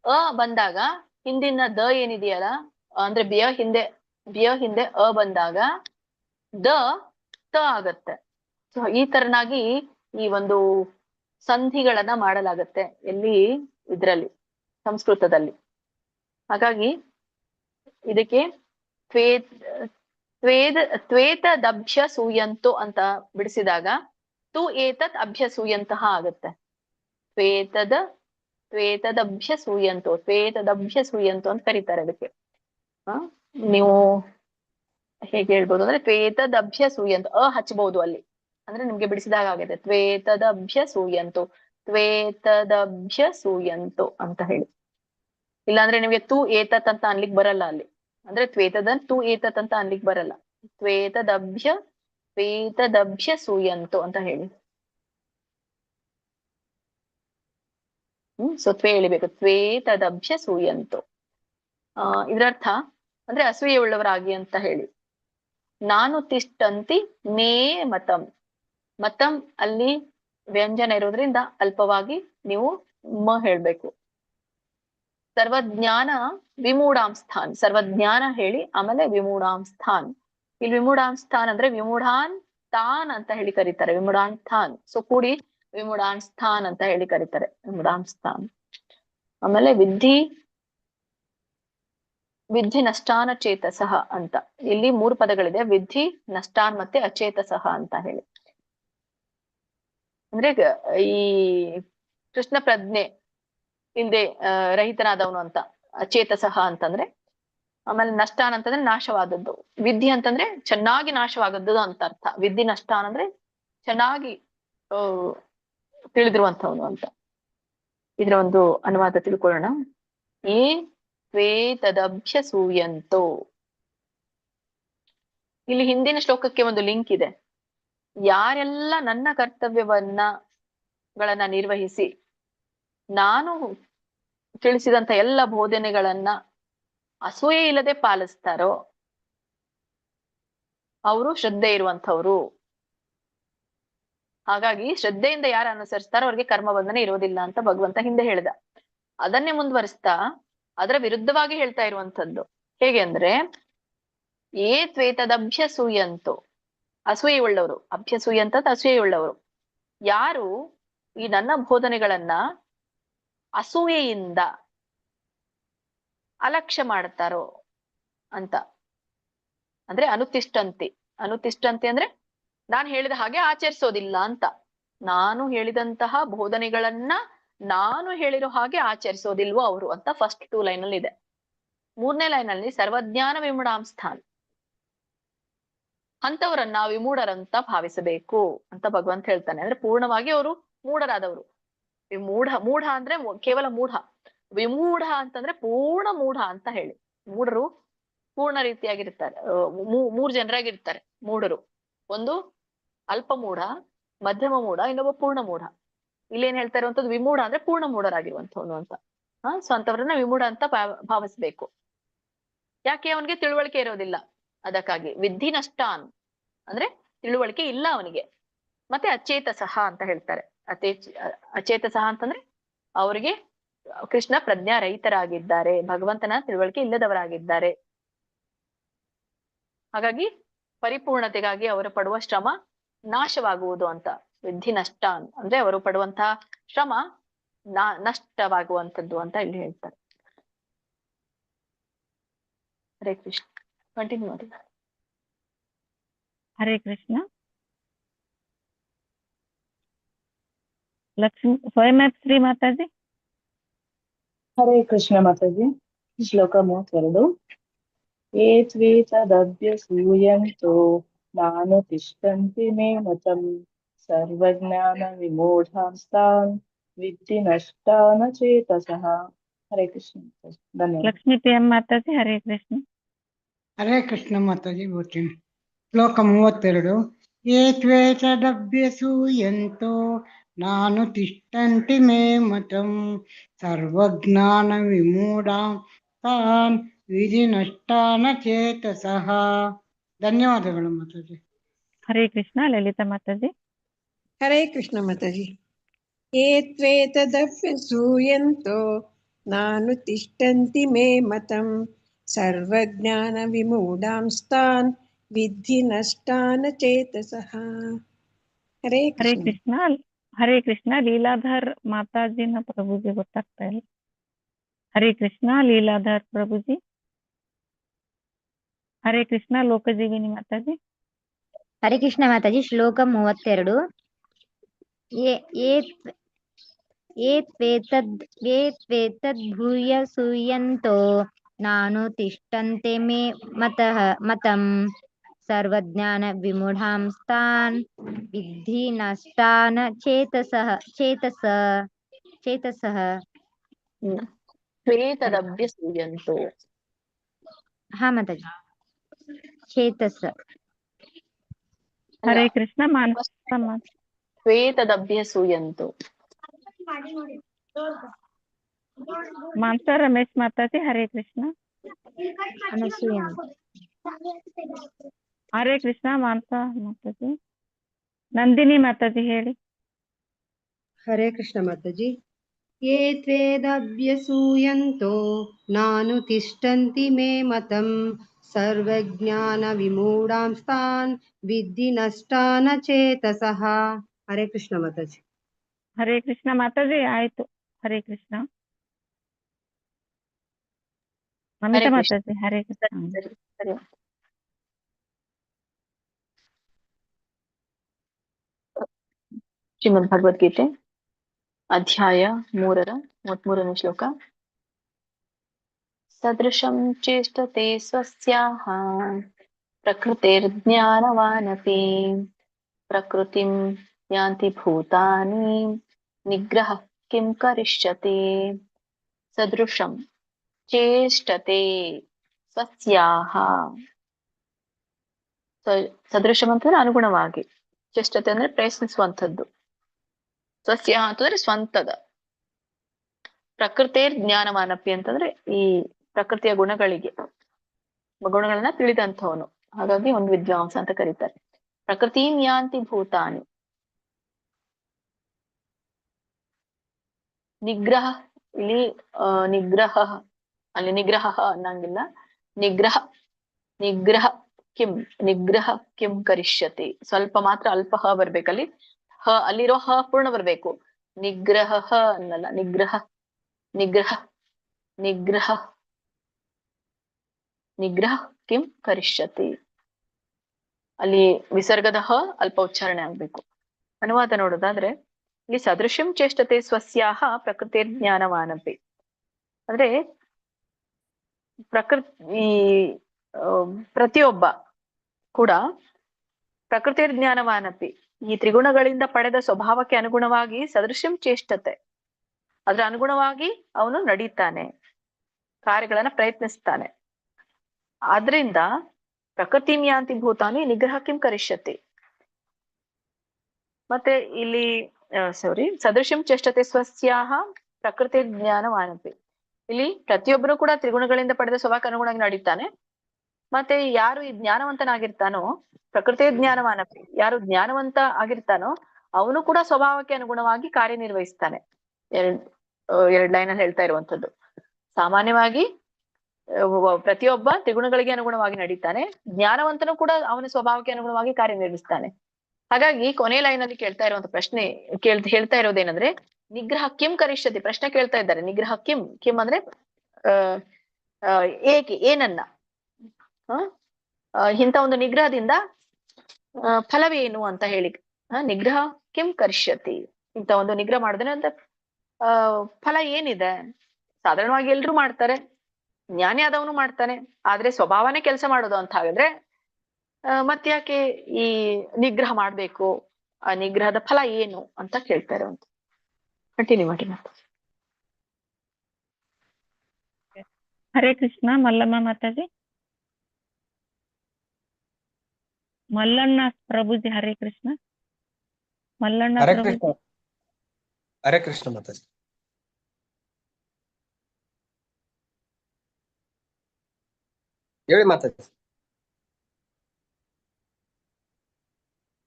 ಅ ಬಂದಾಗ ಹಿಂದಿನ ದ ಏನಿದೆಯಲ್ಲ, ಅಂದ್ರೆ ಬ್ಯ ಹಿಂದೆ ಅ ಬಂದಾಗ ದ ತ ಆಗತ್ತೆ. ಸೊ ಈ ತರನಾಗಿ ಈ ಒಂದು ಸಂಧಿಗಳನ್ನ ಮಾಡಲಾಗತ್ತೆ ಎಲ್ಲಿ, ಇದ್ರಲ್ಲಿ ಸಂಸ್ಕೃತದಲ್ಲಿ. ಹಾಗಾಗಿ ಇದಕ್ಕೆ ತ್ವೇತದಭ್ಯಸೂಯಂತು ಅಂತ ಬಿಡಿಸಿದಾಗ ತು ಏತತ್ ಅಭ್ಯಸೂಯಂತಹ ಆಗತ್ತೆ. ತ್ವೇತದಭ್ಯಸೂಯಂತು ಅಂತ ಕರೀತಾರೆ ಅದಕ್ಕೆ. ನೀವು ಹೇಗೆ ಹೇಳ್ಬೋದು ಅಂದ್ರೆ ತ್ವೇತದಭ್ಯಸೂಯಂತು, ಹಚ್ಬಹುದು ಅಲ್ಲಿ, ಅಂದ್ರೆ ನಿಮ್ಗೆ ಬಿಡಿಸಿದಾಗ ಆಗುತ್ತೆ. ತ್ವೇತದಭ್ಯಸೂಯಂತು ಅಂತ ಹೇಳಿ. ಇಲ್ಲಾಂದ್ರೆ ನಿಮ್ಗೆ ತು ಏತತ್ ಅಂತ ಅನ್ಲಿಕ್ ಬರಲ್ಲ ಅಲ್ಲಿ. ಅಂದ್ರೆ ತು ಏತತ್ ಅಂತ ಅನ್ಲಿಕ್ ಬರಲ್ಲ. ತ್ವೇತದಭ್ಯಸೂಯಂತು ಅಂತ ಹೇಳಿ. ಸೊ ತ್ವೇ ಎಳಿಬೇಕು, ತ್ವೇತದಭ್ಯಸೂಯಂತು. ಇದರರ್ಥ ಅಂದ್ರೆ ಅಸೂಯೆ ಉಳ್ಳವರಾಗಿ ಅಂತ ಹೇಳಿ. ನಾನು ತಿಷ್ಟಂತಿ ಮೇ ಮತಂ. ಮತಂ ಅಲ್ಲಿ ವ್ಯಂಜನ ಇರೋದ್ರಿಂದ ಅಲ್ಪವಾಗಿ ನೀವು ಮ ಹೇಳ್ಬೇಕು. ಸರ್ವಜ್ಞಾನ ವಿಮೂಢಾಂಸ್ಥಾನ್, ಸರ್ವಜ್ಞಾನ ಹೇಳಿ ಆಮೇಲೆ ವಿಮೂಢಾಂಸ್ಥಾನ್. ಇಲ್ಲಿ ವಿಮೂಢಾಂಸ್ಥಾನ್ ಅಂದ್ರೆ ವಿಮೂಢಾನ್ ತಾನ್ ಅಂತ ಹೇಳಿ ಕರೀತಾರೆ, ವಿಮೂಢಾನ್ ಥಾನ್. ಸೊ ಕೂಡಿ ವಿಮೂಢಾನ್ ಸ್ಥಾನ್ ಅಂತ ಹೇಳಿ ಕರೀತಾರೆ, ವಿಮೂಢಾನ್ ಸ್ಥಾನ್. ಆಮೇಲೆ ವಿದ್ಧಿ ನಷ್ಟಾನ ಚೇತಸಃ ಅಂತ. ಇಲ್ಲಿ 3 ಪದಗಳಿದೆ, ವಿದ್ಧಿ, ನಷ್ಟಾನ್ ಮತ್ತೆ ಅಚೇತಸಃ ಅಂತ ಹೇಳಿ. ಅಂದ್ರೆ ಈ ಕೃಷ್ಣ ಪ್ರಜ್ಞೆ ಹಿಂದೆ ರಹಿತನಾದವನು ಅಂತ ಅಚೇತಸಃ ಅಂತಂದ್ರೆ. ಆಮೇಲೆ ನಷ್ಟಾನ್ ಅಂತಂದ್ರೆ ನಾಶವಾದದ್ದು, ವಿದ್ಧಿ ಅಂತಂದ್ರೆ ಚೆನ್ನಾಗಿ ನಾಶವಾಗದ್ದು ಅಂತ ಅರ್ಥ. ವಿದ್ಧಿ ನಷ್ಟಾನ್ ಅಂದ್ರೆ ಚೆನ್ನಾಗಿ ತಿಳಿದಿರುವಂತವನು ಅಂತ. ಇದರ ಒಂದು ಅನುವಾದ ತಿಳ್ಕೊಳ್ಳೋಣ. ತ್ವೇತದಭ್ಯಸೂಯಂತೋ, ಇಲ್ಲಿ ಹಿಂದಿನ ಶ್ಲೋಕಕ್ಕೆ ಒಂದು ಲಿಂಕ್ ಇದೆ. ಯಾರೆಲ್ಲ ನನ್ನ ಕರ್ತವ್ಯವನ್ನ ನಿರ್ವಹಿಸಿ ನಾನು ತಿಳಿಸಿದಂತ ಎಲ್ಲ ಬೋಧನೆಗಳನ್ನ ಅಸೂಯೆ ಇಲ್ಲದೆ ಪಾಲಿಸ್ತಾರೋ ಅವರು ಶ್ರದ್ಧೆ ಇರುವಂತವ್ರು. ಹಾಗಾಗಿ ಶ್ರದ್ಧೆಯಿಂದ ಯಾರು ಅನುಸರಿಸ್ತಾರೋ ಅವ್ರಿಗೆ ಕರ್ಮ ಬಂಧನ ಇರೋದಿಲ್ಲ ಅಂತ ಭಗವಂತ ಹಿಂದೆ ಹೇಳ್ದ. ಅದನ್ನೇ ಮುಂದುವರಿಸ್ತಾ ಅದರ ವಿರುದ್ಧವಾಗಿ ಹೇಳ್ತಾ ಇರುವಂತದ್ದು. ಹೇಗೆ ಅಂದ್ರೆ ತ್ವೇತದಭ್ಯಸೂಯಂತು, ಅಸೂಯೆ ಉಳ್ಳವರು. ಅಭ್ಯಸೂಯಂತ ಅಸೂಯೆ ಉಳ್ಳವರು ಯಾರು ಈ ನನ್ನ ಬೋಧನೆಗಳನ್ನ ಅಸೂಯೆಯಿಂದ ಅಲಕ್ಷ್ಯ ಮಾಡ್ತಾರೋ ಅಂತ. ಅಂದ್ರೆ ಅನುತಿಷ್ಠಂತಿ ಅಂದ್ರೆ ನಾನು ಹೇಳಿದ ಹಾಗೆ ಆಚರಿಸೋದಿಲ್ಲ ಅಂತ. ನಾನು ಹೇಳಿದಂತಹ ಬೋಧನೆಗಳನ್ನ ನಾನು ಹೇಳಿರೋ ಹಾಗೆ ಆಚರಿಸೋದಿಲ್ವೋ ಅವರು ಅಂತ ಫಸ್ಟ್ 2 ಲೈನ್ ಅಲ್ಲಿ ಇದೆ. 3ನೇ ಲೈನ್ ಅಲ್ಲಿ ಸರ್ವಜ್ಞಾನ ವಿಮೂಢಾಂಸ್ಥಾನ್, ಅಂತವರನ್ನ ವಿಮೂಢರಂತ ಭಾವಿಸಬೇಕು ಅಂತ ಭಗವಂತ ಹೇಳ್ತಾನೆ. ಅಂದ್ರೆ ಪೂರ್ಣವಾಗಿ ಅವರು ಮೂಢರಾದವರು. ಮೂಢ ಅಂದ್ರೆ ಕೇವಲ ಮೂಢ. ವಿಮೂಢ ಅಂತಂದ್ರೆ ಪೂರ್ಣ ಮೂಢ ಅಂತ ಹೇಳಿ. ಮೂಢರು ಪೂರ್ಣ ರೀತಿಯಾಗಿರ್ತಾರೆ. 3 ಜನರಾಗಿರ್ತಾರೆ ಮೂಢರು. ಒಂದು ಅಲ್ಪ ಮೂಢ, ಮಧ್ಯಮ ಮೂಢ, ಇನ್ನೊಬ್ಬ ಪೂರ್ಣ ಮೂಢ. ಇಲ್ಲೇನ್ ಹೇಳ್ತಾ ಇರುವಂತದ್ದು ವಿಮೂಢ ಅಂದ್ರೆ ಪೂರ್ಣ ಮೂಢರಾಗಿರುವಂತವನು ಅಂತ. ಸೊ ಅಂತವ್ರನ್ನ ವಿಮೂಢ ಅಂತ ಭಾವಿಸ್ಬೇಕು. ಯಾಕೆ? ಅವನಿಗೆ ತಿಳುವಳಿಕೆ ಇರೋದಿಲ್ಲ, ಅದಕ್ಕಾಗಿ. ವಿದ್ಧಿ ನಷ್ಟಾನ್ ಅಂದ್ರೆ ತಿಳುವಳಿಕೆ ಇಲ್ಲ ಅವನಿಗೆ. ಮತ್ತೆ ಅಚೇತಸಃ ಅಂತ ಹೇಳ್ತಾರೆ. ಅಚೇತಸಃ ಅಂತಂದ್ರೆ ಅವರಿಗೆ ಕೃಷ್ಣ ಪ್ರಜ್ಞಾ ರಹಿತರಾಗಿದ್ದಾರೆ, ಭಗವಂತನ ತಿಳುವಳಿಕೆ ಇಲ್ಲದವರಾಗಿದ್ದಾರೆ. ಹಾಗಾಗಿ ಪರಿಪೂರ್ಣತೆಗಾಗಿ ಅವರು ಪಡುವ ಶ್ರಮ ನಾಶವಾಗುವುದು ಅಂತ. ವಿದ್ಧಿ ನಷ್ಟ ಅಂದ್ರೆ ಅವರು ಪಡುವಂತಹ ಶ್ರಮ ನಷ್ಟವಾಗುವಂಥದ್ದು ಅಂತ ಇಲ್ಲಿ ಹೇಳ್ತಾರೆ. ಹರೇ ಕೃಷ್ಣ. ಕಂಟಿನ್ಯೂ ಮಾಡಿ. ಹರೇ ಕೃಷ್ಣ. ಲಕ್ಷ್ಮಿ ಸ್ವಯಂಶ್ರೀ ಮಾತಾಜಿ. ಹರೇ ಕೃಷ್ಣ ಮಾತಾಜಿ. ಶ್ಲೋಕ 32. ಏತ್ವೇತದಭ್ಯಸೂಯಂತೋ ನಾನು ತಿಷ್ಠಂತಿ ಮೇ ಮತಂ ಸರ್ವಜ್ಞಾನ ವಿಮೂಢಾಂಸ್ತಾನ್ ವಿದ್ಧಿ ನಷ್ಟಾನ ಚೇತಸಃ. ಹರೇ ಕೃಷ್ಣ ಮಾತಾಜಿ. ಧನ್ಯವಾದ. ಲಕ್ಷ್ಮೀ PM ಮಾತಾಜಿ. ಹರೇ ಕೃಷ್ಣ. ಹರೇ ಕೃಷ್ಣ ಮಾತಾಜಿ. ಓದ್ತೀನಿ. ಶ್ಲೋಕ 32. ಏತ್ವೇತದಭ್ಯಸೂಯಂತೋ ನಾನು ತಿಷ್ಠಂತಿ ಮೇ ಮತಂ ಸರ್ವಜ್ಞಾನ ವಿಮೂಢಾಂ ತಾನ್ ವಿಧಿ ನಷ್ಟಾನ ಚೇತಸಃ. ಧನ್ಯವಾದಗಳು ಮಾತಾಜಿ. ಹರೇ ಕೃಷ್ಣ. ಲಲಿತಾ ಮಾತಾಜಿ. ಹರೇ ಕೃಷ್ಣ ಮಾತಾಜಿ. ಏತ್ವೇತದಭ್ಯಸೂಯಂತೋ ನಾನು ತಿಷ್ಠಂತಿ ಮೇ ಮತಂ ಸರ್ವಜ್ಞಾನ ವಿಮೂಢಾಂಸ್ತಾನ್ ವಿದ್ಧಿ ನಷ್ಟಾನ ಚೇತಸಃ. ಹರೇ ಹರೇ ಕೃಷ್ಣ. ಕೃಷ್ಣ. ಹರೇ ಕೃಷ್ಣ. ಲೀಲಾಧರ್ ಮಾತಾಜಿನ ಪ್ರಭುಜಿ ಗೊತ್ತಾಗ್ತಾ ಇಲ್ಲ. ಹರೇ ಕೃಷ್ಣ. ಲೀಲಾಧರ್ ಪ್ರಭುಜಿ. ಹರೇ ಕೃಷ್ಣ. ಲೋಕಜೀವಿನಿ ಮಾತಾಜಿ. ಹರೇ ಕೃಷ್ಣ ಮಾತಾಜಿ. ಶ್ಲೋಕ 32. ಏತ್ವೇತದ್ ಭೂಯ ಸೂಯಂತೋ ನಾನು ತಿಷ್ಠಂತೆ ಮೇ ಮತಂ ಸರ್ವಜ್ಞಾನ ವಿಮೂಢಾಂಸ್ತಾನ್ ವಿದ್ಧಿ ನಷ್ಟಾನ ಚೇತಸಃ. ಶ್ವೇತದಭ್ಯಸೂಯಂತೋ. ಹಾ ಮಾತಾಜಿ. ಚೇತಸ. ಹರೇ ಕೃಷ್ಣ. ಶ್ವೇತದಭ್ಯಸೂಯಂತೋ. ಮಾನ್ಸಾ ರಮೇಶ್ ಮಾತಾಜಿ. ಹರೇ ಕೃಷ್ಣ. ಹರೇ ಕೃಷ್ಣ. ಮಾನ್ಸಾ ಮಾತಾಜಿ. ನಂದಿನಿ ಮಾತಾಜಿ ಹೇಳಿ. ಹರೇ ಕೃಷ್ಣ ಮಾತಾಜಿ. ಏತ್ವೇದಭ್ಯಸೂಯಂತೋ ನಾನು ತಿಷ್ಠಂತಿ ಮೇ ಮತಂ ಸರ್ವಜ್ಞಾನ ವಿಮೂಢಾಂಸ್ತಾನ್ ವಿದ್ಧಿ ನಷ್ಟಾನ ಚೇತಸಃ. ಹರೇ ಕೃಷ್ಣ ಮಾತಾಜಿ. ಹರೇ ಕೃಷ್ಣ ಮಾತಾಜಿ. ಆಯ್ತು. ಹರೇ ಕೃಷ್ಣ. ನಮಿತಾ ಮಾತಾಜಿ. ಹರೇ ಕೃಷ್ಣ. ಶ್ರೀಮದ್ ಭಗವದ್ಗೀತೆ ಅಧ್ಯಾಯ 33ನೇ ಶ್ಲೋಕ. ಸದೃಶಂ ಚೇಷ್ಟತೆ ಸ್ವಸ್ಯಾಹ ಪ್ರಕೃತಿರ್ಜ್ಞಾನವಾನಪಿ ಪ್ರಕೃತಿಂ ಯಾಂತಿ ಭೂತಾನಿ ನಿಗ್ರಹ ಕಿಂ ಕರಿಷ್ಯತಿ. ಸದೃಶಂ ಚೇಷ್ಟತೆ ಸ್ವಸ್ಯಾಹ. ಸದೃಶಂ ಅಂತಂದ್ರೆ ಅನುಗುಣವಾಗಿ, ಚೇಷ್ಟತೆ ಅಂದ್ರೆ ಪ್ರಯತ್ನಿಸುವಂಥದ್ದು, ಸ್ವಸ್ಯ ಅಂತಂದ್ರೆ ಸ್ವಂತದ, ಪ್ರಕೃತಿರ್ ಜ್ಞಾನವಾನಪಿ ಅಂತಂದ್ರೆ ಈ ಪ್ರಕೃತಿಯ ಗುಣಗಳನ್ನ ತಿಳಿದಂಥವನು, ಹಾಗಾಗಿ ಒಂದು ವಿದ್ವಾಂಸ ಅಂತ ಕರೀತಾರೆ. ಪ್ರಕೃತಿಂ ಯಾಂತಿ ಭೂತಾನಿ. ನಿಗ್ರಹ, ಇಲ್ಲಿ ನಿಗ್ರಹ, ಅಲ್ಲಿ ನಿಗ್ರಹ ಅನ್ನಂಗಿಲ್ಲ, ನಿಗ್ರಹ ಕಿಂ ಕರಿಷ್ಯತಿ. ಸ್ವಲ್ಪ ಮಾತ್ರ ಅಲ್ಪ ಹ ಬರ್ಬೇಕಲ್ಲಿ, ಅಲ್ಲಿರೋ ಹ ಪೂರ್ಣ ಬರ್ಬೇಕು. ನಿಗ್ರಹ ಅನ್ನಲ್ಲ, ನಿಗ್ರಹ ಕಿಂ ಕರಿಷ್ಯತಿ. ಅಲ್ಲಿ ವಿಸರ್ಗದ ಹ ಅಲ್ಪ ಉಚ್ಚಾರಣೆ ಆಗ್ಬೇಕು. ಅನುವಾದ ನೋಡೋದಾದ್ರೆ ಇಲ್ಲಿ ಸದೃಶ್ಯಂ ಚೇಷ್ಟತೆ ಸ್ವಸ್ಯಾಹ ಪ್ರಕೃತಿರ್ ಜ್ಞಾನವಾನಪಿ ಅಂದ್ರೆ ಪ್ರತಿಯೊಬ್ಬ ಕೂಡ ಪ್ರಕೃತಿರ್ ಜ್ಞಾನವಾನಪಿ ಈ ತ್ರಿಗುಣಗಳಿಂದ ಪಡೆದ ಸ್ವಭಾವಕ್ಕೆ ಅನುಗುಣವಾಗಿ ಸದೃಶ್ಯಂ ಚೇಷ್ಟತೆ, ಅದ್ರ ಅನುಗುಣವಾಗಿ ಅವನು ನಡೀತಾನೆ, ಕಾರ್ಯಗಳನ್ನ ಪ್ರಯತ್ನಿಸ್ತಾನೆ. ಆದ್ರಿಂದ ಪ್ರಕೃತಿಂ ಯಾಂತಿ ಭೂತಾನಿ ನಿಗ್ರಹ ಕಿಂ ಕರಿಷ್ಯತಿ. ಮತ್ತೆ ಇಲ್ಲಿ ಸದೃಶ್ಯಂ ಚೇಷ್ಟತೆ ಸ್ವಸ್ಯಾಹ ಪ್ರಕೃತಿ ಜ್ಞಾನವಾನಪಿ, ಇಲ್ಲಿ ಪ್ರತಿಯೊಬ್ಬರು ಕೂಡ ತ್ರಿಗುಣಗಳಿಂದ ಪಡೆದ ಸ್ವಭಾವಕ್ಕೆ ಅನುಗುಣವಾಗಿ ನಡೀತಾನೆ. ಮತ್ತೆ ಯಾರು ಈ ಜ್ಞಾನವಂತನಾಗಿರ್ತಾನೋ, ಪ್ರಕೃತಿಯ ಜ್ಞಾನವಾನ, ಯಾರು ಜ್ಞಾನವಂತ ಆಗಿರ್ತಾನೋ ಅವನು ಕೂಡ ಸ್ವಭಾವಕ್ಕೆ ಅನುಗುಣವಾಗಿ ಕಾರ್ಯನಿರ್ವಹಿಸ್ತಾನೆ. ಎರಡ್ ಲೈನ್ ಅಲ್ಲಿ ಹೇಳ್ತಾ ಇರುವಂತದ್ದು. ಸಾಮಾನ್ಯವಾಗಿ ಪ್ರತಿಯೊಬ್ಬ ತ್ರಿಗುಣಗಳಿಗೆ ಅನುಗುಣವಾಗಿ ನಡೀತಾನೆ, ಜ್ಞಾನವಂತನು ಕೂಡ ಅವನ ಸ್ವಭಾವಕ್ಕೆ ಅನುಗುಣವಾಗಿ ಕಾರ್ಯನಿರ್ವಹಿಸ್ತಾನೆ. ಹಾಗಾಗಿ ಕೊನೆ ಲೈನ್ ಅಲ್ಲಿ ಕೇಳ್ತಾ ಇರುವಂತ ಪ್ರಶ್ನೆ ಹೇಳ್ತಾ ಇರೋದೇನಂದ್ರೆ, ನಿಗ್ರಹ ಕಿಂ ಕರಿಷ್ಯತಿ, ಪ್ರಶ್ನೆ ಕೇಳ್ತಾ ಇದ್ದಾರೆ. ನಿಗ್ರಹ ಕಿಂ, ಕಿಂ ಅಂದ್ರೆ ಏಕೆ, ಏನನ್ನ, ಇಂಥ ಒಂದು ನಿಗ್ರಹದಿಂದ ಫಲವೇನು ಅಂತ ಹೇಳಿ. ನಿಗ್ರಹ ಕಿಂ ಕರಿಷ್ಯತಿ, ಇಂಥ ಒಂದು ನಿಗ್ರಹ ಮಾಡಿದ್ರೆ ಅಂತ ಫಲ ಏನಿದೆ? ಸಾಧಾರಣವಾಗಿ ಎಲ್ರು ಮಾಡ್ತಾರೆ, ಜ್ಞಾನಿ ಆದವನು ಮಾಡ್ತಾನೆ, ಆದ್ರೆ ಸ್ವಭಾವನೆ ಕೆಲಸ ಮಾಡೋದು ಅಂತ ಹೇಳಿದ್ರೆ ಮತ್ತ್ಯಾಕೆ ಈ ನಿಗ್ರಹ ಮಾಡ್ಬೇಕು, ಆ ನಿಗ್ರಹದ ಫಲ ಏನು ಅಂತ ಕೇಳ್ತಾ ಇರುವಂತ. ಕಂಟಿನ್ಯೂ ಮಾಡಿ ಮತ್ತೆ. ಹರೇ ಕೃಷ್ಣ. ಮಲ್ಲಮ್ಮ ಮಾತಾಜಿ, ಮಲ್ಲಣ್ಣ ಪ್ರಭುಜಿ. ಹರೇ ಕೃಷ್ಣ. ಮಲ್ಲಣ್ಣ ಪ್ರಭುಜಿ. ಹರೇ ಕೃಷ್ಣ ಮಾತಾಜಿ. ಹೇಳಿ ಮಾತಾಜಿ.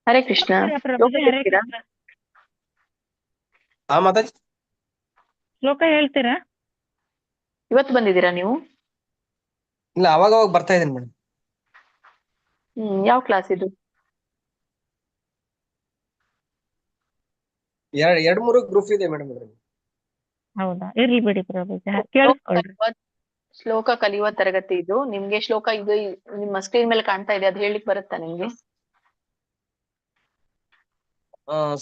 ಹರೇ ಕೃಷ್ಣ. ಪ್ರಭುಜಿ ಹರೇ ಕೃಷ್ಣ. ಹಾ ಮಾತಾಜಿ. ಶ್ಲೋಕ ಹೇಳ್ತೀರಾ? ಇವತ್ತು ಬಂದಿದ್ದೀರಾ ನೀವು? ಇಲ್ಲ, ಅವಾಗ ಬರ್ತಾ ಇದ್ದೀನಿ ಮೇಡಮ್. ಯಾವ ಕ್ಲಾಸ್ ಇದು? ಎರಡು ಮೂರು ಗ್ರೂಪ್ ಇದೆ ಮೇಡಮ್. ಹೌದಾ, ಇರ್ಲಿ ಬಿಡಿ ಪ್ರಭುಜಿ, ಕೇಳಿಸ್ಕೊಳ್ರಿ. ಶ್ಲೋಕ ಕಲಿಯುವ ತರಗತಿ ಇದು. ನಿಮ್ಗೆ ಶ್ಲೋಕ ಇದು ನಿಮ್ಮ ಸ್ಕ್ರೀನ್ ಮೇಲೆ ಕಾಣ್ತಾ ಇದೆ, ಅದು ಹೇಳಿಕ್ ಬರುತ್ತಾ ನಿಮ್ಗೆ?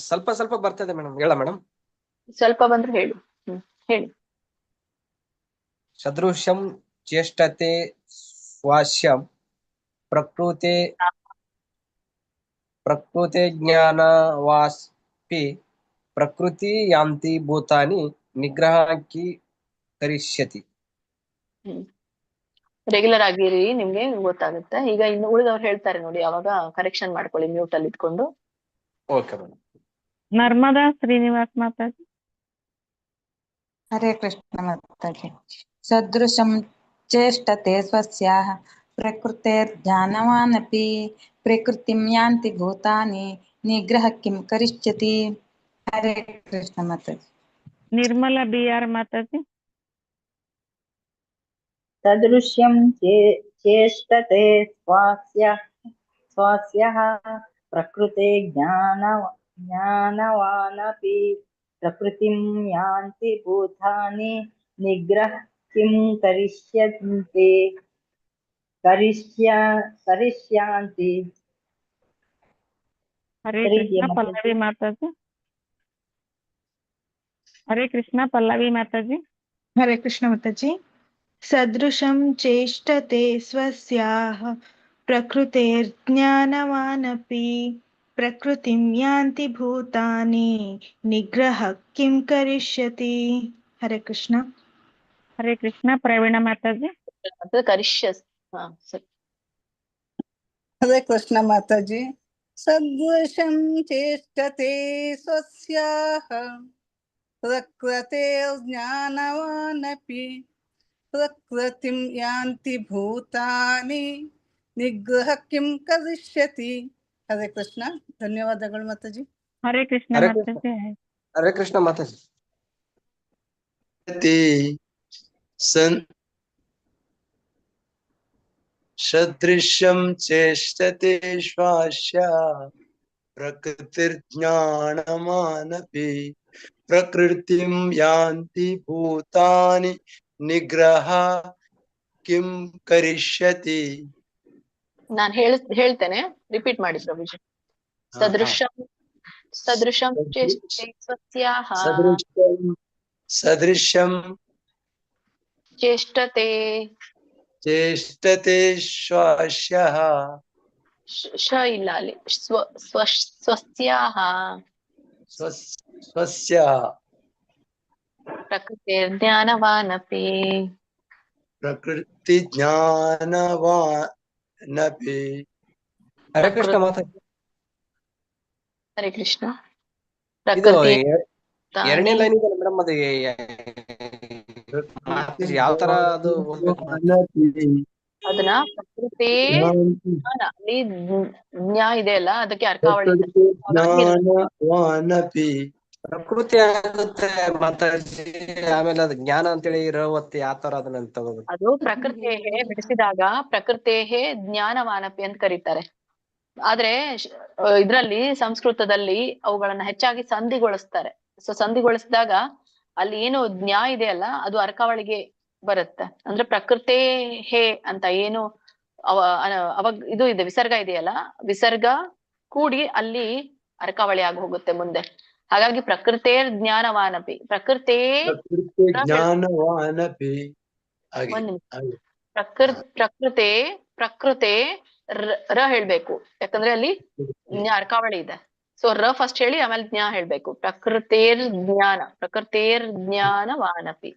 ಸ್ವಲ್ಪ ಸ್ವಲ್ಪ ಬರ್ತದೆ ಮೇಡಮ್. ಹೇಳ ಮೇಡಮ್. ಸ್ವಲ್ಪ ಬಂದ್ರೆ ಹೇಳು. ಹೇಳಿ. ಸದೃಶಂ ಚೇಷ್ಟತೆ ಸ್ವಾಸ್ಯಂ ಪ್ರಕೃತೆ ಜ್ಞಾನವಾಸ್ಪಿ ಪ್ರಕೃತಿ ಯಾಂತಿ ಭೂತಾನಿ ನಿಗ್ರಹಕ್ಕೆ ಕರಿಷ್ಯತಿ. ರೆಗ್ಯುಲರ್ ಆಗಿರಿ, ನಿಮ್ಗೆ ಗೊತ್ತಾಗುತ್ತೆ. ಈಗ ಇನ್ನು ಉಳಿದವ್ರು ಹೇಳ್ತಾರೆ ನೋಡಿ, ಅವಾಗ ಕರೆಕ್ಷನ್ ಮಾಡ್ಕೊಳ್ಳಿ ಮ್ಯೂಟ್ ಅಲ್ಲಿ ಇಟ್ಕೊಂಡು. Okay madam. ನರ್ಮದಾ ಶ್ರೀನಿವಾಸ್ ಮಾತಾಡಿ. ಹರೇ ಕೃಷ್ಣ ಮಾತಾಜಿ. ಸದೃಶಂ ಚೇಷ್ಟತೆ ಸ್ವಸ್ಯಾಃ ಪ್ರಕೃತೇರ್ಜ್ಞಾನವಾನಪಿ ಪ್ರಕೃತಿಂ ಯಾಂತಿ ಭೂತಾನಿ ನಿಗ್ರಹ ಕಿಂ ಕರಿಷ್ಯತಿ. ಹರೇ ಕೃಷ್ಣ ಮಾತಾಜಿ. ನಿರ್ಮಲಾ ಬಿಆರ್ ಮಾತಾಜಿ. ಸದೃಶ್ಯಂ ಚೇಷ್ಟತೆ ಸ್ವಾಸ್ಯಃ ಪ್ರಕೃತೆ ಜ್ಞಾನವಾನಪಿ ಪ್ರಕೃತಿಂ ಯಾಂತಿ ಭೂತಾನಿ ನಿಗ್ರಹ ಕಿಂ ಕರಿಷ್ಯಾಂತಿ. ಹರೇ ಕೃಷ್ಣ. ಪಲ್ಲವಿ ಮಾತಾಜಿ. ಹರೇ ಕೃಷ್ಣ. ಪಲ್ಲವಿ ಮಾತಾಜಿ. ಹರೇ ಕೃಷ್ಣ ಮಾತಾಜಿ. ಸದೃಶಂ ಚೇಷ್ಟತೆ ಸ್ವಸ್ಯಾಃ ಪ್ರಕೃತೇರ್ಜ್ಞಾನವಾನಪಿ ಪ್ರಕೃತಿಂ ಯಾಂತಿ ಭೂತಾನಿ ನಿಗ್ರಹ ಕಿಂ ಕರಿಷ್ಯತಿ. ಹರೇ ಕೃಷ್ಣ. ಹರೇ ಕೃಷ್ಣ. ಪ್ರವೀಣ ಮಾತಾಜಿ. ಹರೇ ಕೃಷ್ಣ ಮಾತಾಜಿ. ಸದೃಶಂ ಚೇಷ್ಟತೆ ಸ್ವಸ್ಯಾಃ ಪ್ರಕೃತೇರ್ಜ್ಞಾನವಾನಪಿ ಪ್ರಕೃತಿಂ ಯಾಂತಿ ಭೂತಾನಿ ನಿಗ್ರಹ ಕಿಂ ಕರಿಷ್ಯತಿ. ಹರೇ ಕೃಷ್ಣ. ಧನ್ಯವಾದಗಳು ಮಾತಾಜಿ. ಹರೇ ಕೃಷ್ಣ ಮಾತಾಜಿ. ಹರೇ ಕೃಷ್ಣ ಮಾತಾಜಿ. ಸದೃಶಂ ಚೇಷ್ಟತೆ ಶ್ವಾಸ್ಯ ಪ್ರಕೃತಿರ್ಜ್ಞಾನಮಾನಪಿ ಪ್ರಕೃತಿಂ ಯಾಂತಿ ಭೂತಾನಿ ನಿಗ್ರಹ ಕಿಂ ಕರಿಷ್ಯತಿ. ನಾನು ಹೇಳ್ತೇನೆ, ರಿಪೀಟ್ ಮಾಡಿ ಪ್ರಭುಜಿ. ಸದೃಶಂ ಚೇಷ್ಟತೆ ಸ್ವಸ್ಯಾಃ ಸದೃಶಂ ಚೇಷ್ಟತೆ ಶ್ವಾಸ್ಯಃ ಇಲ್ಲ ಅಲ್ಲಿ ಸ್ವಸ್ಯಾಃ ಪ್ರಕೃತಿರ್ಜ್ಞಾನವಾನಪಿ ಪ್ರಕೃತಿ ಜ್ಞಾನವಾನಪಿ. ಹರೇ ಕೃಷ್ಣ ಮಾತಾಜಿ. ಹರೇ ಕೃಷ್ಣ. ಇದು ಎರಡನೇ ಲೈನ್ ಇದೆ ಮೇಡಮ್, ಅದು ಯಾವ ತರ ಅದು ಓದ್ಬೇಕು ಅದನ್ನ ಪ್ರಕೃತಿ ಜ್ಞಾನ ಅಲ್ಲಿ ಜ್ಞಾ ಇದೆ ಅಲ್ಲ ಅದಕ್ಕೆ ಅರ್ಕಾವಳಿ ಇದೆ. ಜ್ಞಾನವಾನಪಿ ಪ್ರಕೃತಿ ಆಗುತ್ತೆ ಮಾತಾಜಿ, ಆಮೇಲೆ ಅದು ಜ್ಞಾನ ಅಂತೇಳಿ ಇರೋವತ್ತೆ ಯಾವ ತರ ಅದನ್ನ ತಗೋಬೇಕು? ಅದು ಪ್ರಕೃತೇಹೇ ಬಿಡಿಸಿದಾಗ ಪ್ರಕೃತೇಹೇ ಜ್ಞಾನವಾನಪಿ ಅಂತ ಕರೀತಾರೆ. ಆದ್ರೆ ಇದ್ರಲ್ಲಿ ಸಂಸ್ಕೃತದಲ್ಲಿ ಅವುಗಳನ್ನ ಹೆಚ್ಚಾಗಿ ಸಂಧಿಗೊಳಿಸ್ತಾರೆ. ಸೊ ಸಂಧಿಗೊಳಿಸಿದಾಗ ಅಲ್ಲಿ ಏನು ಜ್ಞಾ ಇದೆ ಅಲ್ಲ ಅದು ಅರ್ಕಾವಳಿಗೆ ಬರುತ್ತೆ. ಅಂದ್ರೆ ಪ್ರಕೃತೇ ಹೇ ಅಂತ ಏನು ಅವಾಗ ಇದು ಇದೆ ವಿಸರ್ಗ ಇದೆಯಲ್ಲ, ವಿಸರ್ಗ ಕೂಡಿ ಅಲ್ಲಿ ಅರ್ಕಾವಳಿ ಆಗಿ ಹೋಗುತ್ತೆ ಮುಂದೆ. ಹಾಗಾಗಿ ಪ್ರಕೃತೇರ್ ಜ್ಞಾನವಾನಪಿ ಪ್ರಕೃತೇ ಜ್ಞಾನವಾನಪಿ ಪ್ರಕೃತೆ ಪ್ರಕೃತೆ ರ ಹೇಳ್ಬೇಕು, ಯಾಕಂದ್ರೆ ಅಲ್ಲಿ ಅರ್ಕಾವಳಿ ಇದೆ. ಸೊ ರ ಫಸ್ಟ್ ಹೇಳಿ ಆಮೇಲೆ ಜ್ಞಾ ಹೇಳ್ಬೇಕು. ಪ್ರಕೃತೇರ್ ಜ್ಞಾನವಾನಪಿ.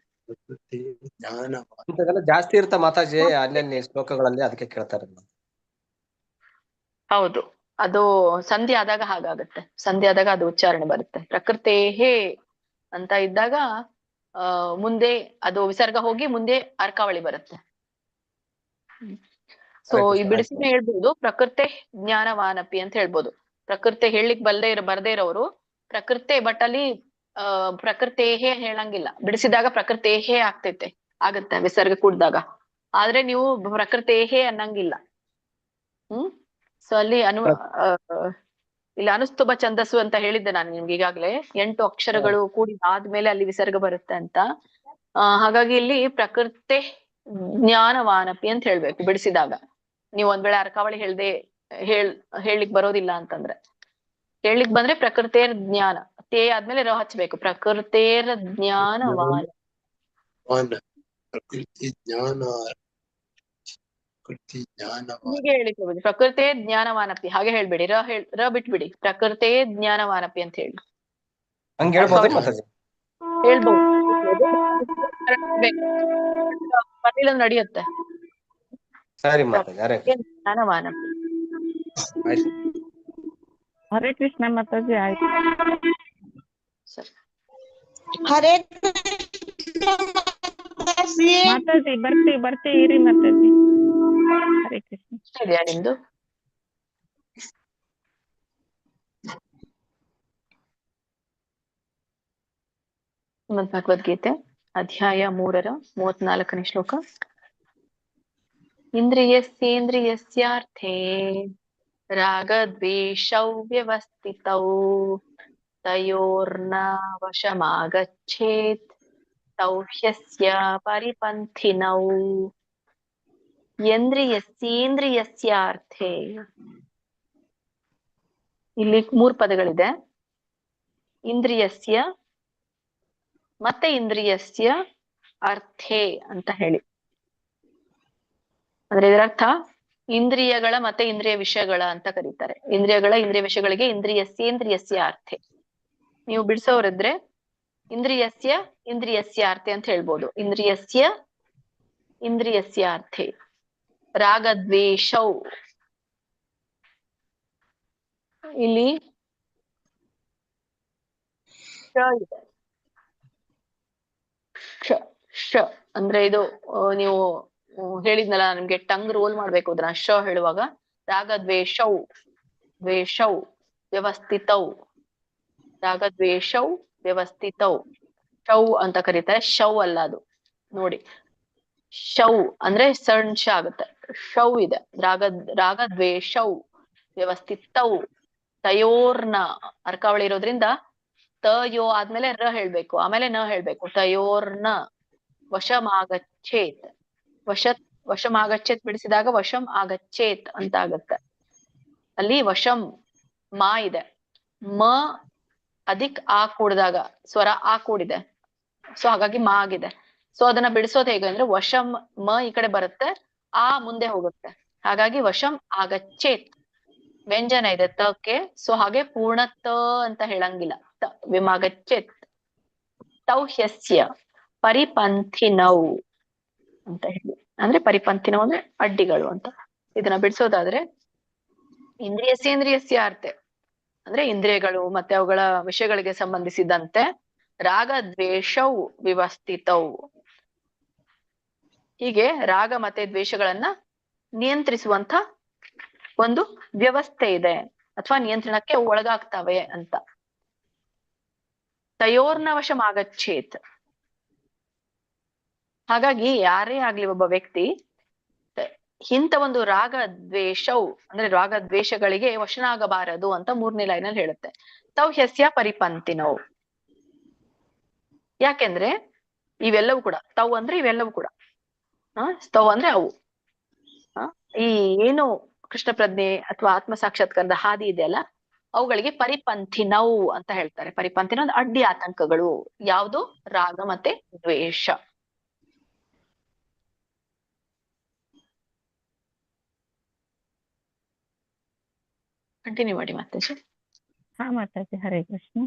ಇಂಥದೆಲ್ಲ ಜಾಸ್ತಿ ಇರುತ್ತೆ ಮಾತಾಜಿ ಅಲ್ಲಲ್ಲಿ ಶ್ಲೋಕಗಳಲ್ಲಿ, ಅದಕ್ಕೆ ಕೇಳ್ತಾರೆ. ಹೌದು, ಅದು ಸಂಧಿ ಆದಾಗ ಹಾಗಾಗತ್ತೆ. ಸಂಧಿ ಆದಾಗ ಅದು ಉಚ್ಚಾರಣೆ ಬರುತ್ತೆ. ಪ್ರಕೃತೇಹೇ ಅಂತ ಇದ್ದಾಗ ಮುಂದೆ ಅದು ವಿಸರ್ಗ ಹೋಗಿ ಮುಂದೆ ಅರ್ಕಾವಳಿ ಬರುತ್ತೆ. ಸೊ ಈ ಬಿಡಿಸಿನ ಹೇಳ್ಬೋದು ಪ್ರಕೃತೆ ಜ್ಞಾನವಾನಪಿ ಅಂತ ಹೇಳ್ಬೋದು. ಪ್ರಕೃತಿ ಹೇಳಲಿಕ್ ಬರ್ದೇ ಇರೋರು ಪ್ರಕೃತೆ, ಬಟ್ ಅಲ್ಲಿ ಪ್ರಕೃತೇಹೇ ಹೇಳಂಗಿಲ್ಲ. ಬಿಡಿಸಿದಾಗ ಪ್ರಕೃತೇಹೇ ಆಗತ್ತೆ ವಿಸರ್ಗ ಕೂಡಿದಾಗ. ಆದ್ರೆ ನೀವು ಪ್ರಕೃತೇಹೇ ಅನ್ನಂಗಿಲ್ಲ. ಸೊ ಅಲ್ಲಿ ಇಲ್ಲಿ ಅನುಸ್ತುಭ ಛಂದಸ್ಸು ಅಂತ ಹೇಳಿದ್ದೆ ನಾನು ನಿಮ್ಗೆ ಈಗಾಗ್ಲೇ. 8 ಅಕ್ಷರಗಳು ಕೂಡಿ ಆದ್ಮೇಲೆ ಅಲ್ಲಿ ವಿಸರ್ಗ ಬರುತ್ತೆ ಅಂತ. ಹಾಗಾಗಿ ಇಲ್ಲಿ ಪ್ರಕೃತೆ ಜ್ಞಾನವಾನಪಿ ಅಂತ ಹೇಳ್ಬೇಕು ಬಿಡಿಸಿದಾಗ. ನೀವು ಒಂದ್ ವೇಳೆ ಅರ್ಕಾವಳಿ ಹೇಳಲಿಕ್ ಬರೋದಿಲ್ಲ ಅಂತಂದ್ರೆ, ಹೇಳಲಿಕ್ ಬಂದ್ರೆ ಪ್ರಕೃತೇರ್ ಜ್ಞಾನ, ತೇ ಆದ್ಮೇಲೆ ರ ಹಚ್ಬೇಕು. ಪ್ರಕೃತೇರ್ ಜ್ಞಾನವಾನ ಹೀಗೆ ಹೇಳಿಕ್ ಹೋಗುದು. ಪ್ರಕೃತೇ ಜ್ಞಾನವಾನಪಿ ಹಾಗೆ ಹೇಳ್ಬೇಡಿ, ರ ಬಿಟ್ಬಿಡಿ. ಪ್ರಕೃತೇ ಜ್ಞಾನವಾನಪಿ ಅಂತ ಹೇಳಿ ಹೇಳ್ಬಹುದು. ನಡೆಯುತ್ತೆ. ಜ್ಞಾನವಾನಪಿ. ಹರೇ ಕೃಷ್ಣ ಮಾತಾಜಿ. ಆಯ್ತು ಹರೇ ಮಾತಾಜಿ ಬರ್ತೀವಿ ಇರಿ ಮಾತಾಜಿ. ಹರೇ ಕೃಷ್ಣ. ಇದೆಯಾ ನಿಮ್ದು? ಭಗವದ್ಗೀತೆ ಅಧ್ಯಾಯ 3 34ನೇ ಶ್ಲೋಕ. ಇಂದ್ರಿಯಸ್ಯೇಂದ್ರಿಯಸ್ಯಾರ್ಥೇ ರಾಗದ್ವೇಷೌ ವ್ಯವಸ್ಥಿತೌ ತಯೋರ್ನ ವಶಮಾಗಚ್ಚೇತ್ ತೌ ಹ್ಯಸ್ಯ ಪರಿಪಂಥಿನೌ. ಇಂದ್ರಿಯಸ್ಯೇಂದ್ರಿಯಸ್ಯಾರ್ಥೇ, ಇಲ್ಲಿ 3 ಪದಗಳಿದೆ. ಇಂದ್ರಿಯಸ್ಯ ಮತ್ತೆ ಇಂದ್ರಿಯಸ್ಯ ಅರ್ಥೇ ಅಂತ ಹೇಳಿ. ಅಂದ್ರೆ ಇದರರ್ಥ ಇಂದ್ರಿಯಗಳ ಮತ್ತೆ ಇಂದ್ರಿಯ ವಿಷಯಗಳ ಅಂತ ಕರೀತಾರೆ. ಇಂದ್ರಿಯ ವಿಷಯಗಳಿಗೆ ಇಂದ್ರಿಯಸ್ಯೇಂದ್ರಿಯಸ್ಯ ಅರ್ಥೆ. ನೀವು ಬಿಡಿಸೋರಿದ್ರೆ ಇಂದ್ರಿಯಸ್ಯಾರ್ಥೆ ಅಂತ ಹೇಳ್ಬೋದು. ಇಂದ್ರಿಯಸ್ಯಾರ್ಥೆ. ರಾಗದ್ವೇಷೌ, ಇಲ್ಲಿ ಇದೆ. ಶ ಅಂದ್ರೆ ಇದು ನೀವು ಹೇಳಿದ್ನಲ್ಲ ನಿಮ್ಗೆ ಟಂಗ್ ರೋಲ್ ಮಾಡ್ಬೇಕು ಅದನ್ನ ಶ ಹೇಳುವಾಗ. ರಾಗದ್ವೇಷೌ ವ್ಯವಸ್ಥಿತೌ, ರಾಗದ್ವೇಷೌ ವ್ಯವಸ್ಥಿತೌ. ಶೌ ಅಂತ ಕರೀತಾರೆ, ಶೌ ಅಲ್ಲ ಅದು ನೋಡಿ. ಶೌ ಅಂದ್ರೆ ಸಣ್ಣ ಶ ಆಗುತ್ತೆ. ಶೌ ಇದೆ. ರಾಗದ್ವೇಷೌ ವ್ಯವಸ್ಥಿತೌ ತಯೋರ್ನ ಅರ್ಕಾವಳಿ ಇರೋದ್ರಿಂದ ತ ಯೋ ಆದ್ಮೇಲೆ ರ ಹೇಳ್ಬೇಕು, ಆಮೇಲೆ ನ ಹೇಳ್ಬೇಕು. ತಯೋರ್ನ ವಶಮಾಗಚ್ಚೇತ್. ವಶಮಾಗಚ್ಚೇತ್ ಬಿಡಿಸಿದಾಗ ವಶಂ ಆಗಚ್ಚೇತ್ ಅಂತ ಆಗತ್ತೆ. ಅಲ್ಲಿ ವಶಂ ಮಾ ಇದೆ. ಮ ಅದಿಕ್ ಆ ಕೂಡಿದಾಗ ಸ್ವರ ಆ ಕೂಡಿದೆ. ಸೊ ಹಾಗಾಗಿ ಮಾ ಆಗಿದೆ. ಸೊ ಅದನ್ನ ಬಿಡಿಸೋದು ಹೇಗೆ ಅಂದ್ರೆ ವಶಂ ಮ ಈ ಕಡೆ ಬರುತ್ತೆ, ಆ ಮುಂದೆ ಹೋಗುತ್ತೆ. ಹಾಗಾಗಿ ವಶಂ ಆಗಚ್ಚೇತ್ ವ್ಯಂಜನ ಇದೆ ತಕ್ಕೆ. ಸೊ ಹಾಗೆ ಪೂರ್ಣ ತ ಅಂತ ಹೇಳಂಗಿಲ್ಲ. ವಿಮಾಗಚ್ಚೇತ್. ತೌ ಹ್ಯಸ್ಯ ಪರಿಪಂಥಿನೌ ಅಂತ ಹೇಳಿ. ಅಂದ್ರೆ ಪರಿಪಂಥಿನೌ ಅಂದ್ರೆ ಅಡ್ಡಿಗಳು ಅಂತ. ಇದನ್ನ ಬಿಡಿಸೋದಾದ್ರೆ ಇಂದ್ರಿಯಸ್ಯೇಂದ್ರಿಯಸ್ಯ ಅರ್ಥೆ ಅಂದ್ರೆ ಇಂದ್ರಿಯಗಳು ಮತ್ತೆ ಅವುಗಳ ವಿಷಯಗಳಿಗೆ ಸಂಬಂಧಿಸಿದಂತೆ ರಾಗದ್ವೇಷೌ ವ್ಯವಸ್ಥಿತೌ. ಹೀಗೆ ರಾಗ ಮತ್ತೆ ದ್ವೇಷಗಳನ್ನ ನಿಯಂತ್ರಿಸುವಂತ ಒಂದು ವ್ಯವಸ್ಥೆ ಇದೆ ಅಥವಾ ನಿಯಂತ್ರಣಕ್ಕೆ ಒಳಗಾಗ್ತವೆ ಅಂತ. ತಯೋರ್ನ ವಶಮಾಗಚ್ಚೇತ್. ಹಾಗಾಗಿ ಯಾರೇ ಆಗ್ಲಿ ಒಬ್ಬ ವ್ಯಕ್ತಿ ಇಂಥ ಒಂದು ರಾಗ ದ್ವೇಷವು ಅಂದ್ರೆ ರಾಗ ದ್ವೇಷಗಳಿಗೆ ವಶನಾಗಬಾರದು ಅಂತ 3ನೇ ಲೈನಲ್ಲಿ ಹೇಳುತ್ತೆ. ತೌ ಹ್ಯಸ್ಯ ಪರಿಪಂತಿನವು. ಯಾಕೆಂದ್ರೆ ಇವೆಲ್ಲವೂ ಕೂಡ ತೌ ಅಂದ್ರೆ ಇವೆಲ್ಲವೂ ಕೂಡ ತೌ ಅಂದ್ರೆ ಅವು ಈ ಏನು ಕೃಷ್ಣ ಪ್ರಜ್ಞೆ ಅಥವಾ ಆತ್ಮ ಸಾಕ್ಷಾತ್ಕಾರದ ಹಾದಿ ಇದೆಯಲ್ಲ ಅವುಗಳಿಗೆ ಪರಿಪಂಥಿನವು ಅಂತ ಹೇಳ್ತಾರೆ. ಪರಿಪಂಥಿನ ಅಡ್ಡಿ ಆತಂಕಗಳು ಯಾವುದು? ರಾಗ ಮತ್ತೆ ದ್ವೇಷ. ಕಂಟಿನ್ಯೂ ಮಾಡಿ ಮಾತಾಜಿ. ಹಾ ಮಾತಾಜಿ. ಹರೇ ಕೃಷ್ಣ.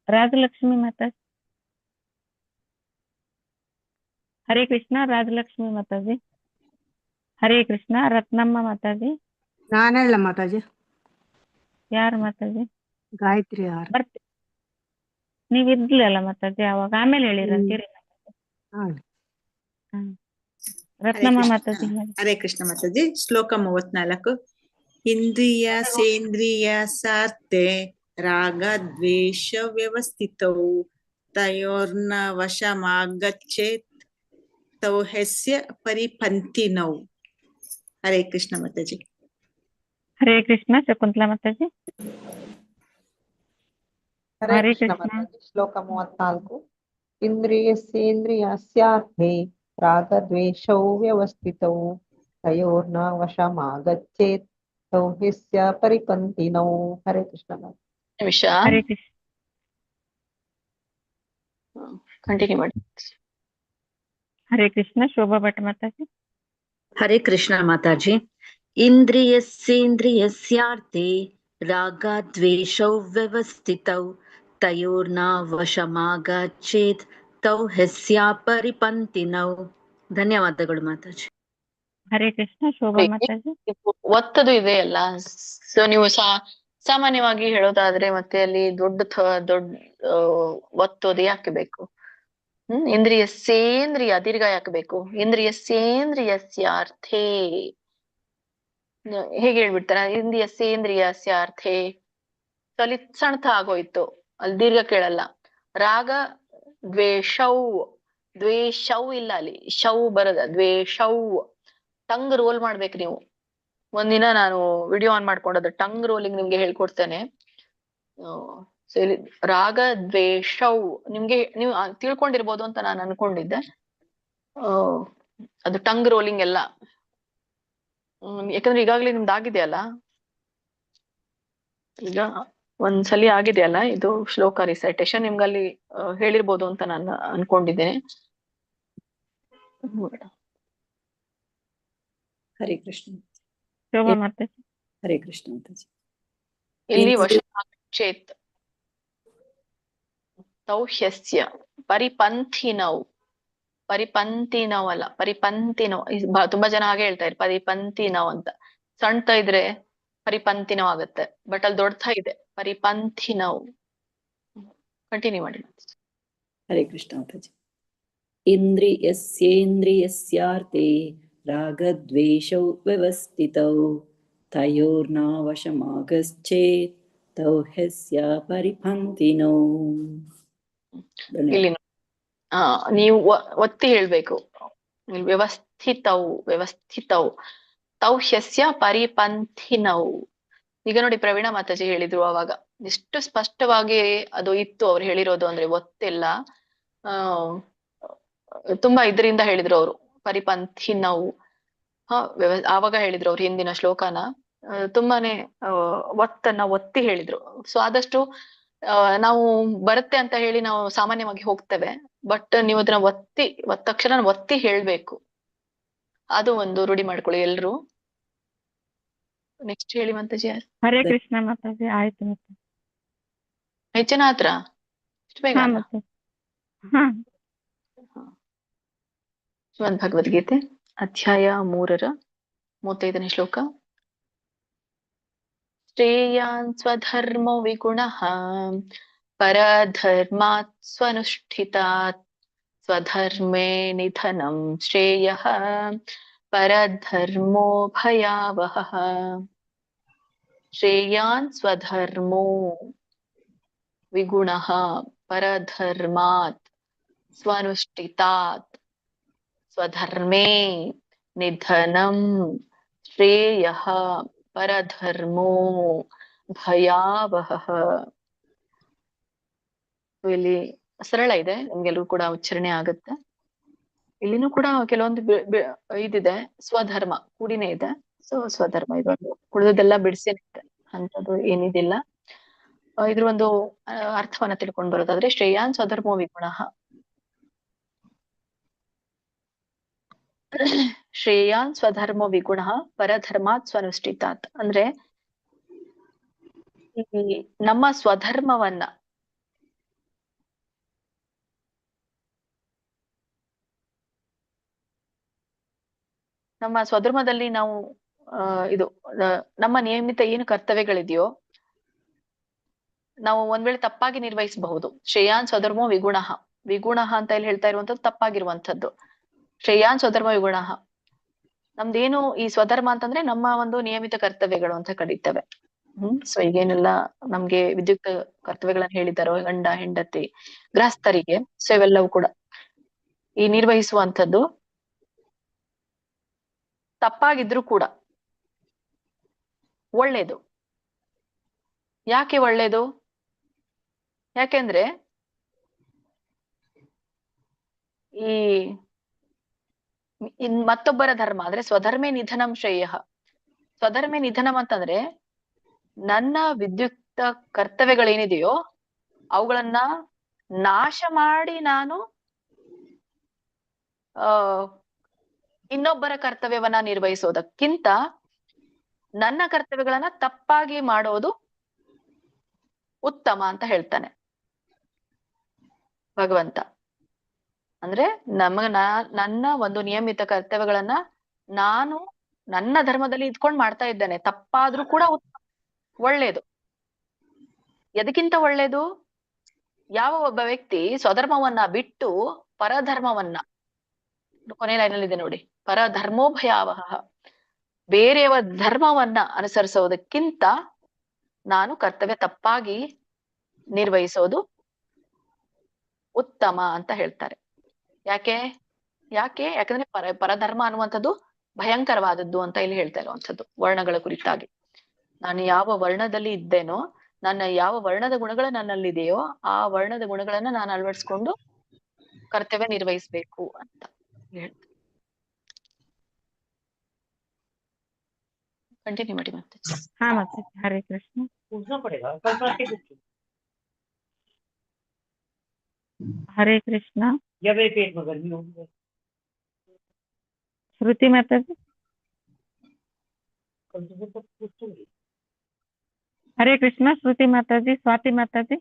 ರಾಜಲಕ್ಷ್ಮಿ ಮಾತಾಜಿ. ಹರೇ ಕೃಷ್ಣ. ರಾಜಲಕ್ಷ್ಮಿ ಮಾತಾಜಿ. ಹರೇ ಕೃಷ್ಣ. ರತ್ನಮ್ಮ ಮಾತಾಜಿ. ನಾನಲ್ಲ ಮಾತಾಜಿ. ಯಾರು ಮಾತಾಜಿ? ಗಾಯತ್ರಿ ಬರ್ತಿ ನೀವ್ ಇದ್ಲಲ್ಲ ಮಾತಾಜಿ ಅವಾಗ, ಆಮೇಲೆ ಹೇಳಿರಂತೀರಿ. ರತ್ನಮ್ಮ ಮಾತಾಜಿ. ಹರೇ ಕೃಷ್ಣ ಮಾತಾಜಿ. ಶ್ಲೋಕ 34. ಇಂದ್ರಿಯ ಸೇಂದ್ರಿಯ ಸಾರ್ಥೆ ರಾಗ ದ್ವೇಷ ವ್ಯವಸ್ಥಿತೌ ತಯೋರ್ನ ವಶಮಾಗಚ್ಚೇತ್ ತೌ ಹ್ಯಸ್ಯ ಪರಿಪಂಥಿನೌ. ಹರೇ ಕೃಷ್ಣ ಮಾತಾಜಿ. ಹರೇ ಕೃಷ್ಣ. ಶಕುಂತಲಾ ಮಾತಾಜಿ. ಹರೇ ಕೃಷ್ಣ ಮಾತಾಜಿ. ಶ್ಲೋಕ 34. ಇಂದ್ರಿಯಸ್ಯೇಂದ್ರಿಯಸ್ಯಾರ್ಥೆ ರಾಗದ್ವೇಷೌ ವ್ಯವಸ್ಥಿತೌ ತಯೋರ್ನ ವಶಮಾಗಚ್ಚೇತ್ ತೌ ಹ್ಯಸ್ಯ ಪರಿಪಂಥಿನೌ. ಹರೇ ಕೃಷ್ಣ ಮಾತಾಜಿ. ನಿಮಿಷ ಹರೇ ಕೃಷ್ಣ. ಕಂಟಿನ್ಯೂ ಮಾಡಿ. ಹರೇ ಕೃಷ್ಣ. ಶೋಭಾ ಭಟ್ ಮಾತಾಜಿ. ಹರೇ ಕೃಷ್ಣ ಮಾತಾಜಿ. ಇಂದ್ರಿಯಸ್ಯೇಂದ್ರಿಯಸ್ಯಾರ್ಥೆ ರಾಗದ್ವೇಷೌ ವ್ಯವಸ್ಥಿತೌ ತಯೋರ್ನ ವಶಮಾಗಚ್ಚೇತ್ ತೌ ಹ್ಯಸ್ಯ ಪರಿಪಂಥಿನೌ. ಧನ್ಯವಾದಗಳು ಮಾತಾಜಿ. ಹರೇ ಕೃಷ್ಣ. ಶೋಭಾ ಮಾತಾಜಿ. ಒತ್ತದು ಇದೆ ಅಲ್ಲ, ಸೊ ನೀವು ಸಾಮಾನ್ಯವಾಗಿ ಹೇಳೋದಾದ್ರೆ ಮತ್ತೆ ಅಲ್ಲಿ ದೊಡ್ಡ ಒತ್ತೋದು ಯಾಕೆ ಬೇಕು? ಇಂದ್ರಿಯ ಸೇಂದ್ರಿಯ ದೀರ್ಘ ಯಾಕೆ ಬೇಕು? ಇಂದ್ರಿಯ ಸೇಂದ್ರಿಯಸ್ಯಾರ್ಥೇ ಹೇಗೆ ಹೇಳ್ಬಿಡ್ತಾರ? ಇಂದ್ರಿಯ ಸೇಂದ್ರಿಯಸ್ಯಾರ್ಥೇ. ಸೊ ಅಲ್ಲಿ ಸಣ್ಣ ಆಗೋಯ್ತು, ಅಲ್ಲಿ ದೀರ್ಘ ಕೇಳಲ್ಲ. ರಾಗ ದ್ವೇಷೌ ಇಲ್ಲ, ಅಲ್ಲಿ ಶೌ ಬರದ. ದ್ವೇಷೌ ಟಂಗ್ ರೋಲ್ ಮಾಡ್ಬೇಕು ನೀವು. ಒಂದಿನ ನಾನು ವಿಡಿಯೋ ಆನ್ ಮಾಡ್ಕೊಂಡದ್ದು ಟಂಗ್ ರೋಲಿಂಗ್ ನಿಮ್ಗೆ ಹೇಳ್ಕೊಡ್ತೇನೆ. ಸೊ ಇಲ್ಲಿ ರಾಗ ದ್ವೇಷೌ ನಿಮ್ಗೆ ನೀವು ತಿಳ್ಕೊಂಡಿರ್ಬೋದು ಅಂತ ನಾನು ಅನ್ಕೊಂಡಿದ್ದೆ. ಅದು ಟಂಗ್ ರೋಲಿಂಗ್ ಎಲ್ಲ ಯಾಕಂದ್ರೆ ಈಗಾಗ್ಲೇ ನಿಮ್ದು ಆಗಿದೆಯಲ್ಲ, ಈಗ ಒಂದ್ಸಲಿ ಆಗಿದೆಯಲ್ಲ ಇದು ಶ್ಲೋಕ ರಿಸೈಟೇಷನ್, ನಿಮ್ಗಲ್ಲಿ ಹೇಳಿರ್ಬೋದು ಅಂತ ನಾನು ಅನ್ಕೊಂಡಿದ್ದೇನೆ. ಹರೇ ಕೃಷ್ಣ. ಶೋಭಾ ಮಾತಾಜಿ. ಹರೇ ಕೃಷ್ಣ ಮಾತಾಜಿ. ಇಲ್ಲಿ ವಶಮಾಗಚ್ಚೇತ್ ತೌ ಹ್ಯಸ್ಯ ಪರಿಪಂಥಿನೌ. ಪರಿಪಂಥಿನವ್ ಅಲ್ಲ, ಪರಿಪಂಥಿನವ್. ತುಂಬಾ ಜನ ಹಾಗೆ ಹೇಳ್ತಾ ಇದ್ದಾರೆ ಪರಿಪಂಥಿನವ್ ಅಂತ. ಸಣ್ಣ ಇದ್ರೆ ಪರಿಪಂಥಿನವ್ ಆಗುತ್ತೆ, ಬಟ್ ಅಲ್ಲಿ ದೊಡ್ಡ ಇದೆ ಪರಿಪಂಥಿನವ್. ಕಂಟಿನ್ಯೂ ಮಾಡಿ. ಹರೇ ಕೃಷ್ಣ ಮಾತಾಜಿ. ಇಂದ್ರಿಯಸ್ಯೇಂದ್ರಿಯಸ್ಯಾರ್ಥೆ ರಾಗದ್ವೇಷೌ ವ್ಯವಸ್ಥಿತೌ ತಯೋರ್ನ ವಶಮಾಗಚ್ಚೇತ್ ತೌ ಹ್ಯಸ್ಯ ಪರಿಪಂಥಿನೌ. ಇಲ್ಲಿ ನೀವು ಒತ್ತಿ ಹೇಳ್ಬೇಕು. ವ್ಯವಸ್ಥಿತೌ ತೌ ಹ್ಯಸ್ಯ ಪರಿಪಂಥಿನೌ. ಈಗ ನೋಡಿ ಪ್ರವೀಣ ಮಾತಾಜಿ ಹೇಳಿದ್ರು ಅವಾಗ, ಎಷ್ಟು ಸ್ಪಷ್ಟವಾಗಿ ಅದು ಇತ್ತು ಅವ್ರು ಹೇಳಿರೋದು. ಅಂದ್ರೆ ಒತ್ತಿಲ್ಲ, ತುಂಬಾ ಇದರಿಂದ ಹೇಳಿದ್ರು ಅವರು ಪರಿಪಂಥಿನೌ. ಆವಾಗ ಹೇಳಿದ್ರು ಅವ್ರು ಹಿಂದಿನ ಶ್ಲೋಕನ ತುಂಬಾನೇ ಒತ್ತನ್ನ ಒತ್ತಿ ಹೇಳಿದ್ರು. ಸೊ ಆದಷ್ಟು ನಾವು ಬರುತ್ತೆ ಅಂತ ಹೇಳಿ ನಾವು ಸಾಮಾನ್ಯವಾಗಿ ಹೋಗ್ತೇವೆ, ಬಟ್ ನೀವು ಅದನ್ನ ಒತ್ತಕ್ಷರ ಒತ್ತಿ ಹೇಳ್ಬೇಕು. ಅದು ಒಂದು ರೂಢಿ ಮಾಡ್ಕೊಳ್ಳಿ ಎಲ್ರು. ನೆಕ್ಸ್ಟ್ ಹೇಳಿ ಮಾತಾಜಿ. ಹರೇ ಕೃಷ್ಣ ಮಾತಾಜಿ. ಆಯ್ತು ಮಾತಾಜಿ. ಹೆಚ್ಚಿನ ಹತ್ರ ಇಷ್ಟು ಬೇಗ ಶ್ರೀಮದ್ ಭಗವದ್ಗೀತೆ ಅಧ್ಯಾಯ 3 35ನೇ ಶ್ಲೋಕ. ಶ್ರೇಯಾನ್ ಸ್ವಧರ್ಮೋ ವಿಗುಣಃ ಪರಧರ್ಮಾತ್ ಸ್ವನುಷ್ಠಿತಾತ್ ಸ್ವಧರ್ಮೇ ನಿಧನಂ ಶ್ರೇಯಃ ಪರಧರ್ಮೋ ಭಯಾವಹಃ. ಶ್ರೇಯಾನ್ ಸ್ವಧರ್ಮೋ ವಿಗುಣಃ ಪರಧರ್ಮಾತ್ ಸ್ವನುಷ್ಠಿತಾತ್ ಸ್ವಧರ್ಮೇ ನಿಧನಂ ಶ್ರೇಯಃ ಪರಧರ್ಮೋ ಭಯಾವಹಃ. ಇಲ್ಲಿ ಸರಳ ಇದೆ, ನಿಮ್ಗೆಲ್ರಿಗೂ ಕೂಡ ಉಚ್ಚಾರಣೆ ಆಗುತ್ತೆ. ಇಲ್ಲಿನೂ ಕೂಡ ಕೆಲವೊಂದು ಇದಿದೆ, ಸ್ವಧರ್ಮ ಕೂಡಿನೇ ಇದೆ. ಸೊ ಸ್ವಧರ್ಮ ಇದೊಂದು, ಉಳಿದೆಲ್ಲ ಬಿಡಿಸೇನೆ ಇದೆ, ಅಂತದ್ದು ಏನಿದಿಲ್ಲ. ಇದ್ರ ಒಂದು ಅರ್ಥವನ್ನ ತಿಳ್ಕೊಂಡು ಬರೋದಾದ್ರೆ ಶ್ರೇಯಾನ್ ಸ್ವಧರ್ಮೋ ವಿಗುಣಃ. ಶ್ರೇಯಾನ್ ಸ್ವಧರ್ಮೋ ವಿಗುಣಃ ಪರಧರ್ಮಾತ್ ಸ್ವನುಷ್ಠಿತಾತ್. ಅಂದ್ರೆ ಈ ನಮ್ಮ ಸ್ವಧರ್ಮವನ್ನ ನಮ್ಮ ಸ್ವಧರ್ಮದಲ್ಲಿ ನಾವು ಇದು ನಮ್ಮ ನಿಯಮಿತ ಏನು ಕರ್ತವ್ಯಗಳಿದೆಯೋ ನಾವು ಒಂದ್ ವೇಳೆ ತಪ್ಪಾಗಿ ನಿರ್ವಹಿಸಬಹುದು. ಶ್ರೇಯಾನ್ ಸ್ವಧರ್ಮೋ ವಿಗುಣಃ, ವಿಗುಣಃ ಅಂತ ಇಲ್ಲಿ ಹೇಳ್ತಾ ಇರುವಂತದ್ದು ತಪ್ಪಾಗಿರುವಂತದ್ದು. ಶ್ರೇಯಾನ್ ಸ್ವಧರ್ಮ ವಿಗುಣಃ, ನಮ್ದೇನು ಈ ಸ್ವಧರ್ಮ ಅಂತಂದ್ರೆ ನಮ್ಮ ಒಂದು ನಿಯಮಿತ ಕರ್ತವ್ಯಗಳು ಅಂತ ಕರೀತೇವೆ. ಸೊ ಈಗೇನೆಲ್ಲ ನಮ್ಗೆ ವಿದ್ಯುಕ್ತ ಕರ್ತವ್ಯಗಳನ್ನ ಹೇಳಿದಾರೋ ಗಂಡ ಹೆಂಡತಿ ಗೃಹಸ್ಥರಿಗೆ, ಸೊ ಇವೆಲ್ಲವೂ ಕೂಡ ಈ ನಿರ್ವಹಿಸುವಂಥದ್ದು ತಪ್ಪಾಗಿದ್ರು ಕೂಡ ಒಳ್ಳೇದು. ಯಾಕೆ ಒಳ್ಳೇದು? ಯಾಕೆಂದ್ರೆ ಈ ಮತ್ತೊಬ್ಬರ ಧರ್ಮ ಅಂದ್ರೆ ಸ್ವಧರ್ಮೇ ನಿಧನಂ ಶ್ರೇಯಃ. ಸ್ವಧರ್ಮೇ ನಿಧನಂ ಅಂತಂದ್ರೆ ನನ್ನ ವಿದ್ಯುಕ್ತ ಕರ್ತವ್ಯಗಳೇನಿದೆಯೋ ಅವುಗಳನ್ನ ನಾಶ ಮಾಡಿ ನಾನು ಇನ್ನೊಬ್ಬರ ಕರ್ತವ್ಯವನ್ನ ನಿರ್ವಹಿಸೋದಕ್ಕಿಂತ ನನ್ನ ಕರ್ತವ್ಯಗಳನ್ನ ತಪ್ಪಾಗಿ ಮಾಡೋದು ಉತ್ತಮ ಅಂತ ಹೇಳ್ತಾನೆ ಭಗವಂತ. ಅಂದ್ರೆ ನನ್ನ ಒಂದು ನಿಯಮಿತ ಕರ್ತವ್ಯಗಳನ್ನ ನಾನು ನನ್ನ ಧರ್ಮದಲ್ಲಿ ಇದ್ಕೊಂಡು ಮಾಡ್ತಾ ಇದ್ದೇನೆ, ತಪ್ಪಾದ್ರೂ ಕೂಡ ಒಳ್ಳೇದು. ಎದಕ್ಕಿಂತ ಒಳ್ಳೇದು? ಯಾವ ಒಬ್ಬ ವ್ಯಕ್ತಿ ಸ್ವಧರ್ಮವನ್ನ ಬಿಟ್ಟು ಪರಧರ್ಮವನ್ನ, ಕೊನೆ ಲೈನಲ್ಲಿ ಇದೆ ನೋಡಿ, ಪರಧರ್ಮೋ ಭಯಾವಹಃ, ಬೇರೆಯವರ ಧರ್ಮವನ್ನ ಅನುಸರಿಸೋದಕ್ಕಿಂತ ನಾನು ಕರ್ತವ್ಯ ತಪ್ಪಾಗಿ ನಿರ್ವಹಿಸೋದು ಉತ್ತಮ ಅಂತ ಹೇಳ್ತಾರೆ. ಯಾಕಂದ್ರೆ ಪರಧರ್ಮ ಅನ್ನುವಂಥದ್ದು ಭಯಂಕರವಾದದ್ದು ಅಂತ ಇಲ್ಲಿ ಹೇಳ್ತಾ ಇರುವಂಥದ್ದು ವರ್ಣಗಳ ಕುರಿತಾಗಿ. ನಾನು ಯಾವ ವರ್ಣದಲ್ಲಿ ಇದ್ದೇನೋ, ನನ್ನ ಯಾವ ವರ್ಣದ ಗುಣಗಳು ನನ್ನಲ್ಲಿದೆಯೋ ಆ ವರ್ಣದ ಗುಣಗಳನ್ನ ನಾನು ಅಳವಡಿಸ್ಕೊಂಡು ಕರ್ತವ್ಯ ನಿರ್ವಹಿಸ್ಬೇಕು ಅಂತ ಹೇಳ್ತಾರೆ. ಕಂಟಿನ್ಯೂ ಮಾಡಿ ಮತ್ತೆ. ಹಾ ಮತ್ತೆ ಹರೇ ಕೃಷ್ಣ. ಹರೇ ಕೃಷ್ಣ. ಶ್ರುತಿ ಮಾತಾಜಿ. ಹರೇ ಕೃಷ್ಣ. ಶ್ರುತಿ ಮಾತಾಜಿ, ಸ್ವಾತಿ ಮಾತಾಜಿ.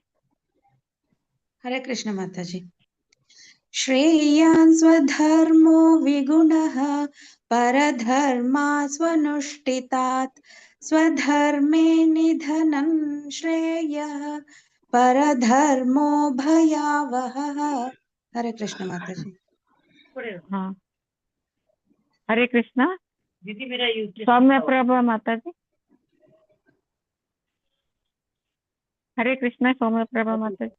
ಹರೇ ಕೃಷ್ಣ ಮಾತಾಜಿ. ಶ್ರೇಯಾನ್ ಸ್ವಧರ್ಮೋ ವಿಗುಣಃ ಪರಧರ್ಮಾ ಸ್ವನುಷ್ಠಿತಾತ್ ಸ್ವಧರ್ಮೇ ನಿಧನಂ ಶ್ರೇಯಃ ಪರಧರ್ಮೋ ಭಯಾವಹಃ. ಹರೇ ಕೃಷ್ಣ ಮಾತಾಜಿ. ಹಾ ಹರೇ ಕೃಷ್ಣ. ಸೌಮ್ಯ ಪ್ರಭಾ ಮಾತಾಜಿ. ಹರೇ ಕೃಷ್ಣ. ಸೌಮ್ಯ ಪ್ರಭಾ ಮಾತಾಜಿ.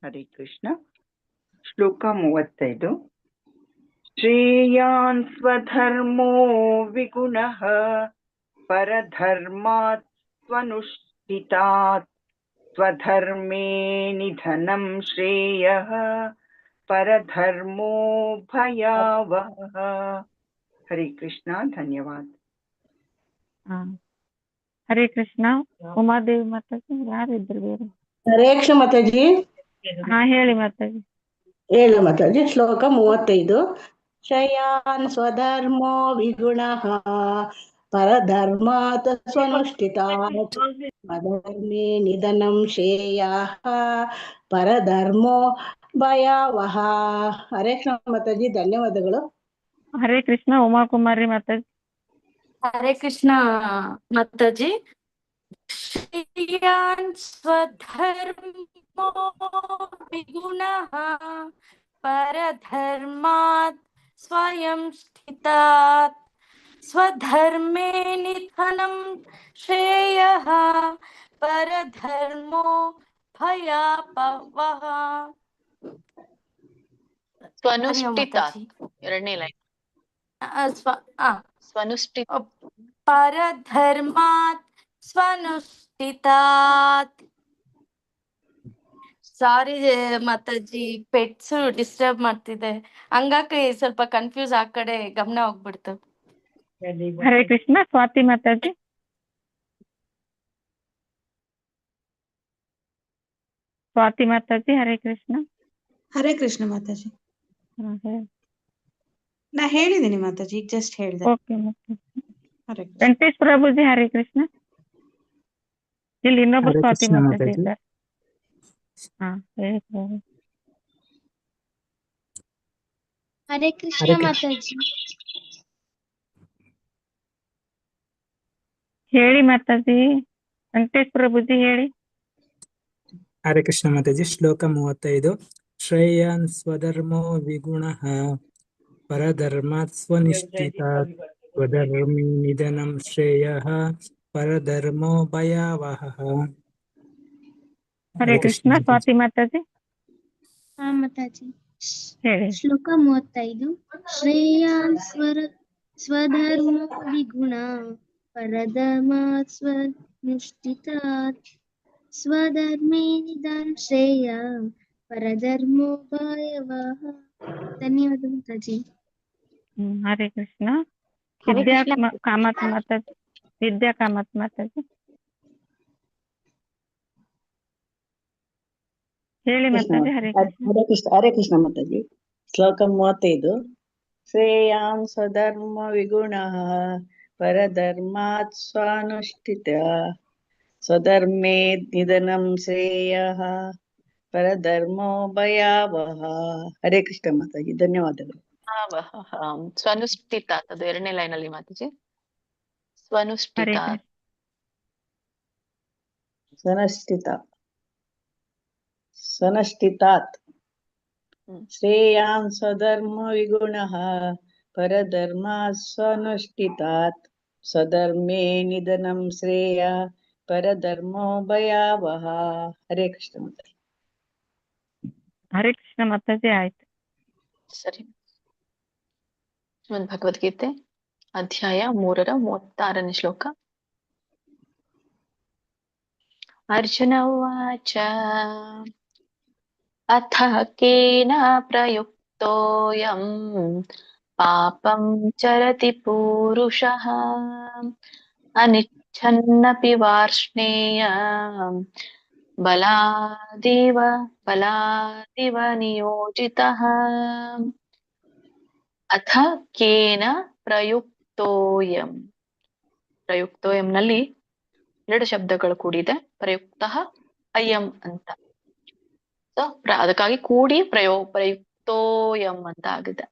ಹರೇ ಕೃಷ್ಣ. ಶ್ಲೋಕ 35. ಶ್ರೇಯಾನ್ ಸ್ವಧರ್ಮೋ ವಿಗುಣಃ ಪರಧರ್ಮಾತ್ ಸ್ವನುಷ್ಠಿತಾತ್ ಸ್ವಧರ್ಮೇ ನಿಧನಂ ಶ್ರೇಯಃ ಪರಧರ್ಮೋ ಭಯಾವಹಃ. ಹರೇ ಕೃಷ್ಣ. ಧನ್ಯವಾದ. ಹರೇ ಕೃಷ್ಣ. ಉಮಾದೇವಿ ಮಾತಾಜಿ. ಯಾರಿದ್ರು ಬೇರೆ? ಹರೇ ಕೃಷ್ಣ ಮಾತಾಜಿ. ಹಾ ಹೇಳಿ ಮಾತಾಜಿ. ಹೇಳ ಮಾತಾಜಿ. ಶ್ಲೋಕ 35. ಶ್ರೇಯಾನ್ ಸ್ವಧರ್ಮೋ ವಿಗುಣಃ ಪರಧರ್ಮಾತ್ ಸ್ವನುಷ್ಠಿತಾತ್ ಸ್ವಧರ್ಮೇ ನಿಧನಂ ಶ್ರೇಯಃ ಪರಧರ್ಮೋ ಭಯಾವಹ. ಹರೇ ಕೃಷ್ಣ ಮಾತಾಜಿ. ಧನ್ಯವಾದಗಳು. ಹರೇ ಕೃಷ್ಣ. ಉಮಾಕುಮಾರಿ ಮಾತಾಜಿ. ಹರೇ ಕೃಷ್ಣ ಮಾತಾಜಿ. ಶ್ರೇಯಾನ್ ಸ್ವಧರ್ಮೋ विगुणः परधर्मात् स्वयं स्थितात् स्वधर्मे निधनं श्रेयः परधर्मो भयापहः. ಸ್ವನುಷ್ಠಿತಾತ್ ಎರಡನೇ ಲೈನ್. ಸ್ವನುಷ್ಠಿತ ಪರಧರ್ಮಾತ್ ಸ್ವನುಷ್ಠಿತಾತ್. ಸಾರಿ ಮಾತಾಜಿ, ಪೆಟ್ಸ್ ಡಿಸ್ಟರ್ಬ್ ಮಾಡ್ತಿದೆ, ಹಂಗಾಗಿ ಸ್ವಲ್ಪ ಕನ್ಫ್ಯೂಸ್ ಆ ಕಡೆ ಗಮನ ಹೋಗ್ಬಿಡ್ತು. ಹರೇ ಕೃಷ್ಣ. ಸ್ವಾತಿ ಮಾತಾಜಿ. ಸ್ವಾತಿ ಮಾತಾಜಿ, ಹರೇ ಕೃಷ್ಣ. ಹರೇ ಕೃಷ್ಣ ಮಾತಾಜಿ. ಹಾ, ಹೇಳಿ. ನಾ ಹೇಳಿದ್ದೀನಿ ಮಾತಾಜಿ, ಈಗ ಜಸ್ಟ್ ಹೇಳಿದೆ. ಓಕೆ. ಹರೇ ಕೃಷ್ಣ. ವೆಂಕಟೇಶ್ ಪ್ರಭುಜಿ, ಹರೇ ಕೃಷ್ಣ. ಇಲ್ಲಿ ಇನ್ನೊಬ್ಬ ಹರೇ ಸ್ವಾತಿ ಕೃಷ್ಣ ಮಾತಾಜಿ ಮಾತಾಜಿ. ಇದ್ದಾರೆ. ಹಾ, ಹೇಳಿ ಪ್ರಭು. ಹರೇ ಕೃಷ್ಣ ಹರೇ ಕೃಷ್ಣ. ಮಾತಾಜಿ. ಹೇಳಿ ಮಾತಾಜಿ. ವೆಂಕಟೇಶ್ ಪ್ರಭುಜಿ ಹೇಳಿ. ಹರೇ ಕೃಷ್ಣ ಮಾತಾಜಿ. ಶ್ಲೋಕ 35. ಶ್ರೇಯಾನ್ ಸ್ವಧರ್ಮೋ ವಿಗುಣಃ ಪರಧರ್ಮಾತ್ ಸ್ವನಿಷ್ಠಿತಾತ್ ಸ್ವಧರ್ಮೇ ನಿಧನಂ ಶ್ರೇಯಃ ಪರಧರ್ಮೋ ಭಯಾವಹಃ. ಹರೇ ಕೃಷ್ಣ. ಸ್ವಾತಿ ಮಾತಾಜಿ ಹಾ ಮಾತಾಜಿ. ಹೇಳಿ. ಶ್ಲೋಕ 35. ಶ್ರೇಯಾನ್ ಸ್ವಧರ್ಮೋ ವಿಗುಣ ಪರಧರ್ಮಾತ್ ಸ್ವನುಷ್ಠಿತಾತ್ ಸ್ವಧರ್ಮೇ ನಿಧನ ಶ್ರೇಯ ಪರಧರ್ಮೋ ಭಯಾವಹ. ಧನ್ಯವಾದ ಮಾತಾಜಿ. ಹರೇ ಕೃಷ್ಣ. ಹರೇ ವಿದ್ಯಾ ಕೃಷ್ಣ. ಕಾಮತ್ ಮಾತಾಜಿ. ವಿದ್ಯಾ ಕಾಮತ್ ಮಾತಾಜಿ ಹೇಳಿ ಮಾತಾಜಿ. ಹರೇ ಕೃಷ್ಣ. ಹರೇ ಕೃಷ್ಣ ಮಾತಾಜಿ. ಶ್ಲೋಕ 35. ಶ್ರೇಯಾನ್ ಸ್ವಧರ್ಮ ವಿಗುಣಃ ಪರಧರ್ಮಾತ್ ಸ್ವಾನುಷ್ಠಿತ ಸ್ವಧರ್ಮೇ ನಿಧನಂ ಶ್ರೇಯಃ ಪರಧರ್ಮೋ ಭಯಾವಹ. ಹರೇ ಕೃಷ್ಣ ಮಾತಾಜಿ. ಧನ್ಯವಾದಗಳು. ಸ್ವನುಷ್ಠಿತಾತ್ ಅದು ಎರಡನೇ ಲೈನ್ ಅಲ್ಲಿ ಮಾತಾಜಿ. ಹರೇ ಸ್ವನುಷ್ಠಿತಾತ್. ಸ್ವನುಷ್ಠಿತಾತ್ ಶ್ರೇಯಾನ್ ಸ್ವಧರ್ಮ ವಿಗುಣಃ ಪರಧರ್ಮಾತ್ ಸ್ವನುಷ್ಠಿತಾತ್ ಸ್ವಧರ್ಮೇ ನಿಧನಂ ಶ್ರೇಯ ಪರಧರ್ಮೋ ಭಯಾವಹ. ಹರೇ ಕೃಷ್ಣ ಮಾತಾಜಿ. ಹರೇ ಕೃಷ್ಣ ಮಾತಾಜಿ. ಆಯ್ತು. ಸರಿ. ಶ್ರೀಮದ್ ಭಗವದ್ಗೀತೆ ಅಧ್ಯಾಯ 3 ಶ್ಲೋಕ. ಅರ್ಜುನ ಉವಾಚ ಅಥ ಕೇನ ಪ್ರಯುಕ್ತೋಯಂ ಪಾಪಂ ಚರತಿ ಪೂರುಷಃ ಅನಿಚ್ಛನ್ನಪಿ ವಾರ್ಷ್ಣೇಯ ಬಲಾದಿವ ನಿಯೋಜಿತಃ. ಅಥ ಕೇನ ಪ್ರಯುಕ್ತೋಯಂ. ಪ್ರಯುಕ್ತೋಯಂ ನಲ್ಲಿ 2 ಶಬ್ದಗಳು ಕೂಡಿದೆ. ಪ್ರಯುಕ್ತಃ ಅಯಂ ಅಂತ. ಅದಕ್ಕಾಗಿ ಕೂಡಿ ಪ್ರಯುಕ್ತೋಯಂ ಅಂತ ಆಗಿದೆ.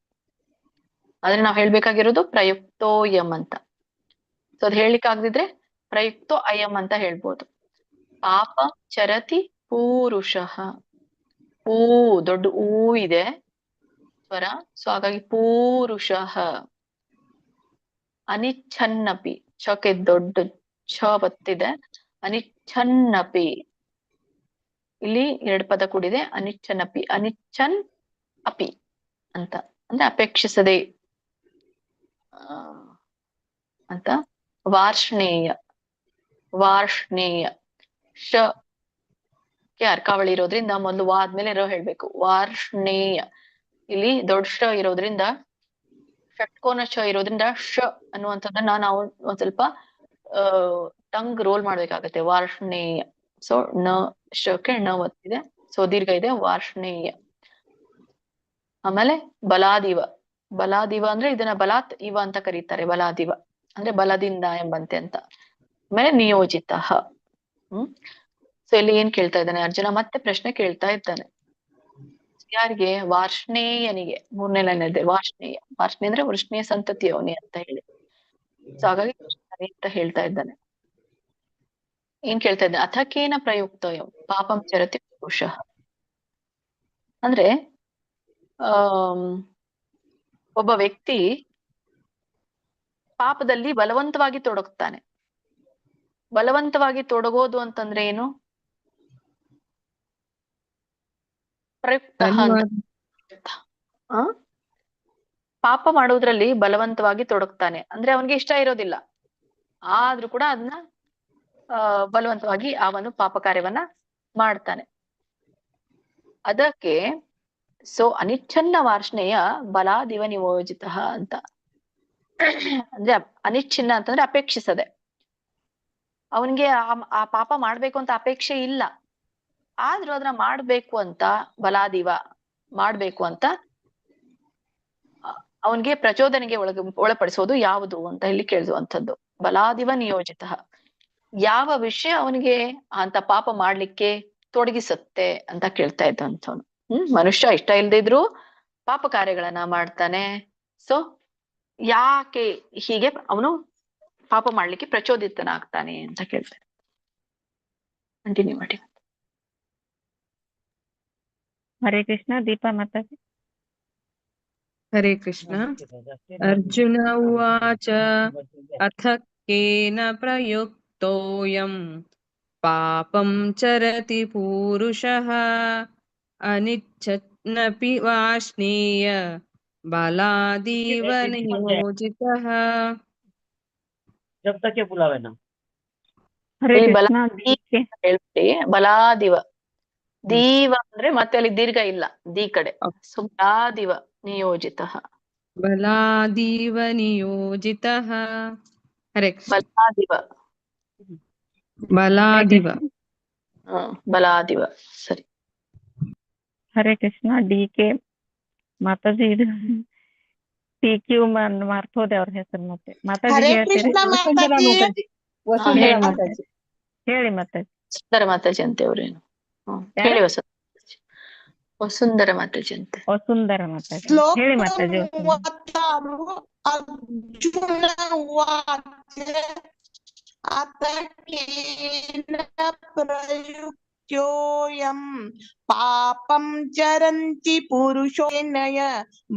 ಆದ್ರೆ ನಾವು ಹೇಳ್ಬೇಕಾಗಿರೋದು ಪ್ರಯುಕ್ತೋಯಂ ಅಂತ. ಸೊ ಅದ್ ಹೇಳ್ಲಿಕ್ಕೆ ಆಗದಿದ್ರೆ ಪ್ರಯುಕ್ತೋ ಅಯಂ ಅಂತ ಹೇಳ್ಬೋದು. ಪಾಪ ಚರತಿ ಪೂರುಷಃ. ದೊಡ್ಡ ಊ ಇದೆ ಸ್ವರ. ಸೊ ಹಾಗಾಗಿ ಪೂರುಷಃ. ಅನಿಚ್ಛನ್ನಪಿ, ಛಕ್ಕೆ ದೊಡ್ಡ ಛ ಬತ್ತಿದೆ. ಅನಿಚ್ಛನ್ನಪಿ, ಇಲ್ಲಿ 2 ಪದ ಕೂಡಿದೆ. ಅನಿಚ್ಛನ್ನಪಿ, ಅನಿಚ್ಛನ್ ಅಪಿ ಅಂತ ಅಂದ್ರೆ ಅಪೇಕ್ಷಿಸದೆ ಅಂತ. ವಾರ್ಷ್ಣೇಯ ಶ ಕ್ಕೆ ಅರ್ಕಾವಳಿ ಇರೋದ್ರಿಂದ ಮೊದಲು ವಾ ಆದ್ಮೇಲೆ ರ ಹೇಳ್ಬೇಕು. ವಾರ್ಷ್ಣೇಯ, ಇಲ್ಲಿ ದೊಡ್ಡ ಶ ಇರೋದ್ರಿಂದ, ಷಟ್ಕೋನ ಶ ಇರೋದ್ರಿಂದ ಶ ಅನ್ನುವಂಥದ್ದನ್ನ ನಾವು ಒಂದ್ ಸ್ವಲ್ಪ ಟಂಗ್ ರೋಲ್ ಮಾಡ್ಬೇಕಾಗತ್ತೆ. ವಾರ್ಷ್ಣೇಯ. ಸೊ ನ ಶಕ್ಕೆ ಣ ಒತ್ತಿದೆ. ಸೊ ದೀರ್ಘ ಇದೆ. ವಾರ್ಷ್ಣೇಯ. ಆಮೇಲೆ ಬಲಾದಿವ. ಬಲಾದಿವ ಅಂದ್ರೆ ಇದನ್ನ ಬಲಾತ್ ಇವ ಅಂತ ಕರೀತಾರೆ. ಬಲಾದಿವ ಅಂದ್ರೆ ಬಲದಿಂದ ಎಂಬಂತೆ ಅಂತ. ಆಮೇಲೆ ನಿಯೋಜಿತ. ಸೊ ಇಲ್ಲಿ ಏನ್ ಕೇಳ್ತಾ ಇದ್ದಾನೆ ಅರ್ಜುನ? ಮತ್ತೆ ಪ್ರಶ್ನೆ ಕೇಳ್ತಾ ಇದ್ದಾನೆ. ಯಾರಿಗೆ? ವಾರ್ಷ್ಣೇಯನಿಗೆ. 3ನೇ ಲೈನ್ ಇದೆ. ವಾರ್ಷ್ಣೇಯ. ವಾರ್ಷ್ಣೇಯ ಅಂದ್ರೆ ವೃಷ್ಣೇಯ ಸಂತತಿಯವನೇ ಅಂತ ಹೇಳಿ. ಸೊ ಹಾಗಾಗಿ ಅಂತ ಹೇಳ್ತಾ ಇದ್ದಾನೆ. ಏನ್ ಕೇಳ್ತಾ ಇದ್ದಾನೆ? ಅಥಕೇನ ಪ್ರಯುಕ್ತೋಯಂ ಪಾಪಂ ಚರತಿ ಪುರುಷಃ ಅಂದ್ರೆ ಒಬ್ಬ ವ್ಯಕ್ತಿ ಪಾಪದಲ್ಲಿ ಬಲವಂತವಾಗಿ ತೊಡಗ್ತಾನೆ. ಬಲವಂತವಾಗಿ ತೊಡಗೋದು ಅಂತಂದ್ರೆ ಏನು? ಪ್ರಯುಕ್ತ ಅಂತ ಪಾಪ ಮಾಡುವುದ್ರಲ್ಲಿ ಬಲವಂತವಾಗಿ ತೊಡಗ್ತಾನೆ ಅಂದ್ರೆ ಅವನಿಗೆ ಇಷ್ಟ ಇರೋದಿಲ್ಲ, ಆದ್ರೂ ಕೂಡ ಅದನ್ನ ಬಲವಂತವಾಗಿ ಅವನು ಪಾಪ ಕಾರ್ಯವನ್ನ ಮಾಡ್ತಾನೆ. ಅದಕ್ಕೆ ಅನಿಚ್ಛನ್ನ ವಾರ್ಷ್ಣೆಯ ಬಲಾದಿವ ನಿಯೋಜಿತ ಅಂತ. ಅಂದ್ರೆ ಅನಿಚ್ಛಿನ್ನ ಅಂತಂದ್ರೆ ಅಪೇಕ್ಷಿಸದೆ, ಅವನಿಗೆ ಆ ಪಾಪ ಮಾಡ್ಬೇಕು ಅಂತ ಅಪೇಕ್ಷೆ ಇಲ್ಲ, ಆದ್ರೂ ಅದನ್ನ ಮಾಡ್ಬೇಕು ಅಂತ ಬಲಾದಿವ ಮಾಡ್ಬೇಕು ಅಂತ ಅವನಿಗೆ ಪ್ರಚೋದನೆಗೆ ಒಳಪಡಿಸೋದು ಯಾವುದು ಅಂತ ಇಲ್ಲಿ ಕೇಳಿಸುವಂಥದ್ದು. ಬಲಾದಿವ ನಿಯೋಜಿತ, ಯಾವ ವಿಷಯ ಅವನಿಗೆ ಅಂತ ಪಾಪ ಮಾಡ್ಲಿಕ್ಕೆ ತೊಡಗಿಸುತ್ತೆ ಅಂತ ಕೇಳ್ತಾ ಇದ್ದಂಥವ್ನು. ಮನುಷ್ಯ ಇಷ್ಟ ಇಲ್ದೇ ಇದ್ರು ಪಾಪ ಕಾರ್ಯಗಳನ್ನ ಮಾಡ್ತಾನೆ. ಯಾಕೆ ಹೀಗೆ ಅವನು ಪಾಪ ಮಾಡ್ಲಿಕ್ಕೆ ಪ್ರಚೋದಿತನಾಗ್ತಾನೆ ಅಂತ ಕೇಳ್ತಾರೆ. ಕಂಟಿನ್ಯೂ ಮಾಡಿ. ಹರೇ ಕೃಷ್ಣ. ದೀಪಾ ಮಾತಾಡಿ. ಹರೇ ಕೃಷ್ಣ. ಅರ್ಜುನ ಉವಾಚ ಅಥ ಕೇನ ಪ್ರಯುಕ್ತೋಯಂ ಪಾಪಂ ಚರತಿ ಪೂರುಷಃ ಅನಿಚ್ಛನ್ನಪಿ ವಾರ್ಷ್ಣೇಯ ಬಲಾದೀವ ನಿಯೋಜಿತಃ. ಬಲಾದಿವ ದೀವ ಅಂದ್ರೆ ಮತ್ತೆ ಅಲ್ಲಿ ದೀರ್ಘ ಇಲ್ಲ, ದಿ ಕಡೆ. ಬಲಾದಿವ ನಿಯೋಜಿತ. ಬಲಾದೀವ ನಿಯೋಜಿತ. ಹರೇ ಬಲಾದಿವ ಬಲಾದಿವ ಬಲಾದಿವ. ಸರಿ. ಹರೇ ಕೃಷ್ಣ. ಡಿ.ಕೆ. ಮಾತಾಜಿ ಇದು ಟಿ.ಕ್ಯೂ ಮಾರ್ತೋದೆ ಅವ್ರ ಹೆಸರು. ಮತ್ತೆ ಮಾತಾಜಿ ಹೇಳಿ ಮಾತಾಜಿ. ಸುಂದರ ಮಾತಾಜಿ ಅಂತೆ ಅವ್ರೇನು ಹೇಳಿ. ವಸುಂಧರ ಮಾತಾಜಿ ಅಂತೆ. ವಸುಂಧರ ಮಾತಾಜಿ ಹೇಳಿ ಮಾತಾಜಿ. ಅರ್ಜುನ ಉವಾಚ ಅಥ ಕೇನ ಪ್ರಯುಕ್ತೋಯಂ ಪಾಪಂ ಚರಂತಿ ಪುರುಷೇನಯ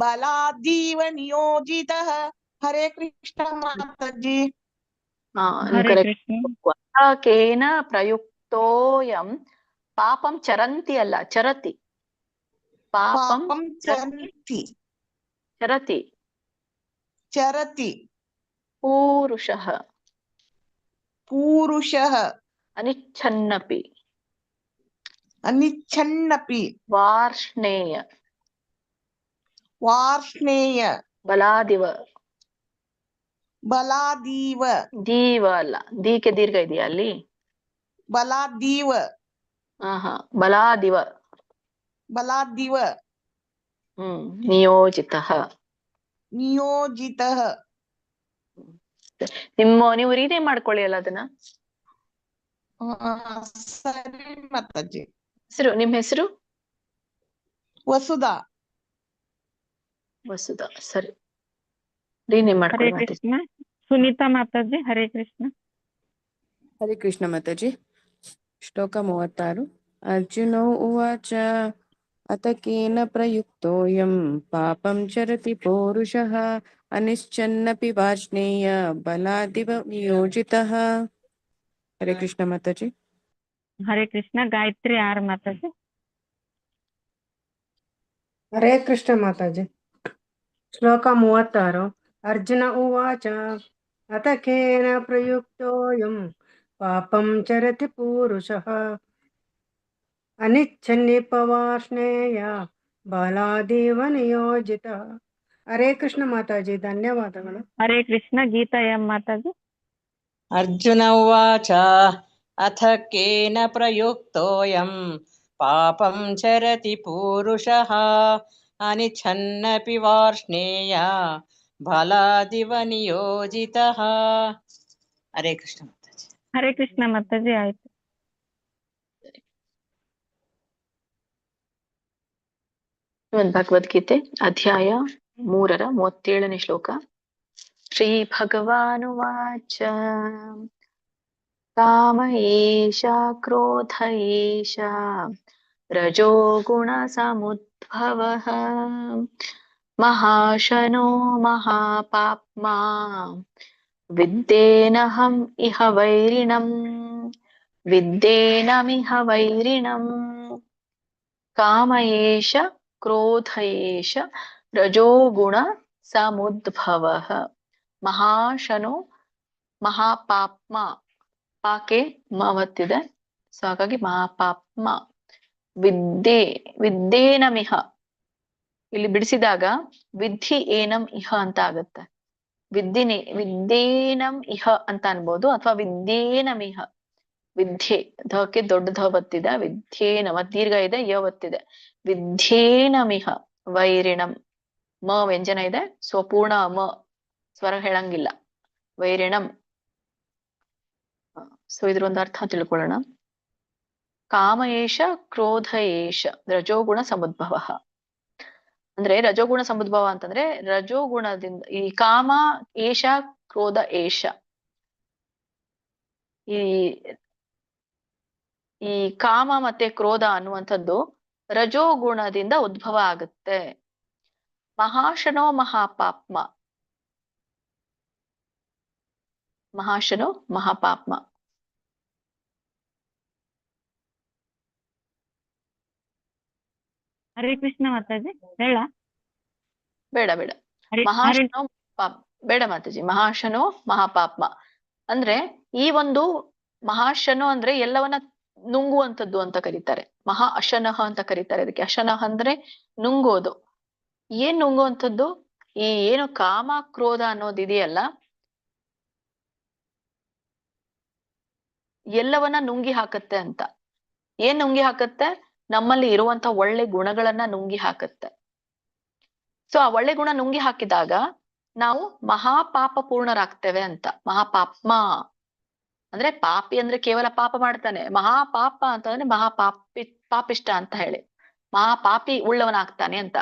ಬಲಾದೀವ ನಿಯೋಜಿತಃ. ಹರೇ ಕೃಷ್ಣ ಮಾತಾಜಿ. ಕೇನ ಪ್ರಯುಕ್ತೋಯಂ ಪಾಪಂ ಚರಂತಿ ಅಲ್ಲ, ಚರತಿ. ಪಾಪಂ ಚರತಿ ಚರತಿ ಚರತಿ ಪೂರುಷಃ ಪೂರುಷಃ ಅನಿಚ್ಛನ್ನಪಿ ಅನಿಚ್ಛನ್ನಪಿ ವಾರ್ಷ್ಣೇಯ ವಾರ್ಷ್ಣೇಯ ಬಲಾದಿವ ಬಲಾದೀವ ದೀವ ಅಲ್ಲ, ದೀಕೆ ದೀರ್ಘ ಇದೆಯಾ ಅಲ್ಲಿ? ಬಲಾದೀವ. ಬಲಾದಿವ ಬಲಾದಿವ ನಿಯೋಜಿತಃ ನಿಯೋಜಿತಃ. ನೀವು ರೀನೇ ಮಾಡ್ಕೊಳ್ಳಿ ಅಲ್ಲ ಅದನ್ನ. ಸರಿ ಮಾತಾಜಿ. ಹೆಸರು, ನಿಮ್ ಹೆಸರು? ವಸುಧಾ. ವಸುಧಾ. ಸರಿ, ರೀನೇ ಮಾಡ್ಕೊಳ್ಳಿ. ಹರೇ ಕೃಷ್ಣ. ಸುನೀತಾ ಮಾತಾಜಿ. ಹರೇ ಕೃಷ್ಣ. ಹರೇ ಕೃಷ್ಣ ಮಾತಾಜಿ. ಶ್ಲೋಕ 36. ಅರ್ಜುನ ಉವಾಚ ಅಥ ಕೇನ ಪ್ರಯುಕ್ತೋಯಂ ಪಾಪಂ ಚರತಿ ಪೌರುಷಃ ಅನಿಶ್ಚನ್ನಪಿ ವಾರ್ಷ್ಣೇಯ ಬಲಾದಿವ ನಿಯೋಜಿತಃ. ಹರೇ ಕೃಷ್ಣ ಮಾತಾಜಿ. ಹರೇ ಕೃಷ್ಣ. ಗಾಯತ್ರಿ ಆರ್ ಮಾತಾಜಿ. ಹರೇ ಕೃಷ್ಣ ಮಾತಾಜಿ. ಶ್ಲೋಕ 36. ಅರ್ಜುನ ಉವಾಚ ಅಥ ಕೇನ ಪ್ರಯುಕ್ತೋಯಂ ಪಾಪಂ ಚರತಿ ಪೂರುಷಃ ಅನಿಚ್ಛನ್ನಿಪವಾರ್ಷ್ಣೇಯ ಬಲಾದೀವ ನಿಯೋಜಿತ. ಹರೇ ಕೃಷ್ಣ ಮಾತಾಜಿ. ಧನ್ಯವಾದಗಳು. ಹರೇ ಕೃಷ್ಣ. ಗೀತಾ ಎಂ ಮಾತಾಜಿ. ಅರ್ಜುನ ಉವಾಚ ಅಥ ಕೇನ ಪ್ರಯುಕ್ತೋಯಂ ಪಾಪಂ ಚರತಿ ಪೂರುಷಃ ಅನಿಚ್ಛನ್ನಪಿ ವಾರ್ಷ್ಣೇಯ ಬಲಾದಿವ ನಿಯೋಜಿತಃ. ಹರೇ ಕೃಷ್ಣ ಮಾತಾಜಿ. ಹರೇ ಕೃಷ್ಣ ಮಾತಾಜಿ. ಆಯ್ತು. ಭಗವದ್ಗೀತೆ ಅಧ್ಯಾಯ 3 37ನೇ ಶ್ಲೋಕ. ಶ್ರೀ ಭಗವಾನುವಾಚ ಕಾಮ ಏಷ ಕ್ರೋಧ ಏಷ रजोगुणसमुद्भवः महाशनो महापाप्मा विद्येनहम् इह वैरिणम् विद्येनमिह वैरिणम् काम एष क्रोध एष रजोगुणसमुद्भवः महाशनो ಮಹಾಪಾಪ್ಮ ಪಾಕೆ ಮವತ್ತಿದೆ ಸೊ ಹಾಗಾಗಿ ಮಹಾಪಾಪ್ಮ ವಿದ್ಯೇನಮಿಹ ಇಲ್ಲಿ ಬಿಡಿಸಿದಾಗ ವಿಧಿ ಏನಂ ಇಹ ಅಂತ ಆಗತ್ತೆ. ವಿದ್ಯೇನಂ ಇಹ ಅಂತ ಅನ್ಬೋದು ಅಥವಾ ವಿದ್ಯೇನಮಿಹ. ವಿದ್ಯೆ ಧಕ್ಕೆ ದೊಡ್ಡ ಧ ಒತ್ತಿದೆ, ವಿದ್ಯೇನ ದೀರ್ಘ ಇದೆ, ಯ ಒತ್ತಿದೆ. ವಿದ್ಯೇನಮಿಹ ವೈರಿಣಂ ಮ ವ್ಯಂಜನ ಇದೆ, ಸೊ ಪೂರ್ಣ ಮ ಸ್ವರ ಹೇಳಂಗಿಲ್ಲ. ವೈರಿಣಂ. ಸೊ ಇದ್ರ ಒಂದು ಅರ್ಥ ತಿಳ್ಕೊಳ್ಳೋಣ. ಕಾಮ ಏಷ ಕ್ರೋಧ ಏಷ ರಜೋಗುಣ ಸಮುದ್ಭವ. ಅಂದ್ರೆ ರಜೋಗುಣ ಸಮುದ್ಭವ ಅಂತಂದ್ರೆ ರಜೋಗುಣದಿಂದ ಈ ಕಾಮ ಏಷ ಕ್ರೋಧ ಏಷ ಈ ಕಾಮ ಮತ್ತೆ ಕ್ರೋಧ ಅನ್ನುವಂಥದ್ದು ರಜೋಗುಣದಿಂದ ಉದ್ಭವ ಆಗುತ್ತೆ. ಮಹಾಶನೋ ಮಹಾಪಾಪ್ಮ. ಮಹಾಶನೋ ಮಹಾಪಾಪ್ಮ. ಹರೇ ಕೃಷ್ಣ ಮಾತಾಜಿ ಹೇಳ ಬೇಡ ಬೇಡ. ಮಹಾಶನೋ ಬೇಡ ಮಾತಾಜಿ. ಮಹಾಶನೋ ಮಹಾಪಾಪ್ಮ ಅಂದ್ರೆ ಈ ಒಂದು ಮಹಾಶನೋ ಅಂದ್ರೆ ಎಲ್ಲವನ್ನ ನುಂಗುವಂಥದ್ದು ಅಂತ ಕರೀತಾರೆ. ಮಹಾ ಅಶನಃ ಅಂತ ಕರೀತಾರೆ ಅದಕ್ಕೆ. ಅಶನಃ ಅಂದ್ರೆ ನುಂಗೋದು. ಏನ್ ನುಂಗುವಂಥದ್ದು? ಈ ಏನು ಕಾಮ ಕ್ರೋಧ ಅನ್ನೋದಿದೆಯಲ್ಲ, ಎಲ್ಲವನ್ನ ನುಂಗಿ ಹಾಕತ್ತೆ ಅಂತ. ಏನ್ ನುಂಗಿ ಹಾಕತ್ತೆ? ನಮ್ಮಲ್ಲಿ ಇರುವಂತ ಒಳ್ಳೆ ಗುಣಗಳನ್ನ ನುಂಗಿ ಹಾಕತ್ತೆ. ಸೊ ಆ ಒಳ್ಳೆ ಗುಣ ನುಂಗಿ ಹಾಕಿದಾಗ ನಾವು ಮಹಾಪಾಪ ಪೂರ್ಣರಾಗ್ತೇವೆ ಅಂತ. ಮಹಾಪಾಪ್ಮ ಅಂದ್ರೆ ಪಾಪಿ ಅಂದ್ರೆ ಕೇವಲ ಪಾಪ ಮಾಡ್ತಾನೆ. ಮಹಾಪಾಪ ಅಂತಂದ್ರೆ ಪಾಪಿಷ್ಟ ಅಂತ ಹೇಳಿ ಮಹಾಪಾಪಿ ಉಳ್ಳವನಾಗ್ತಾನೆ ಅಂತ.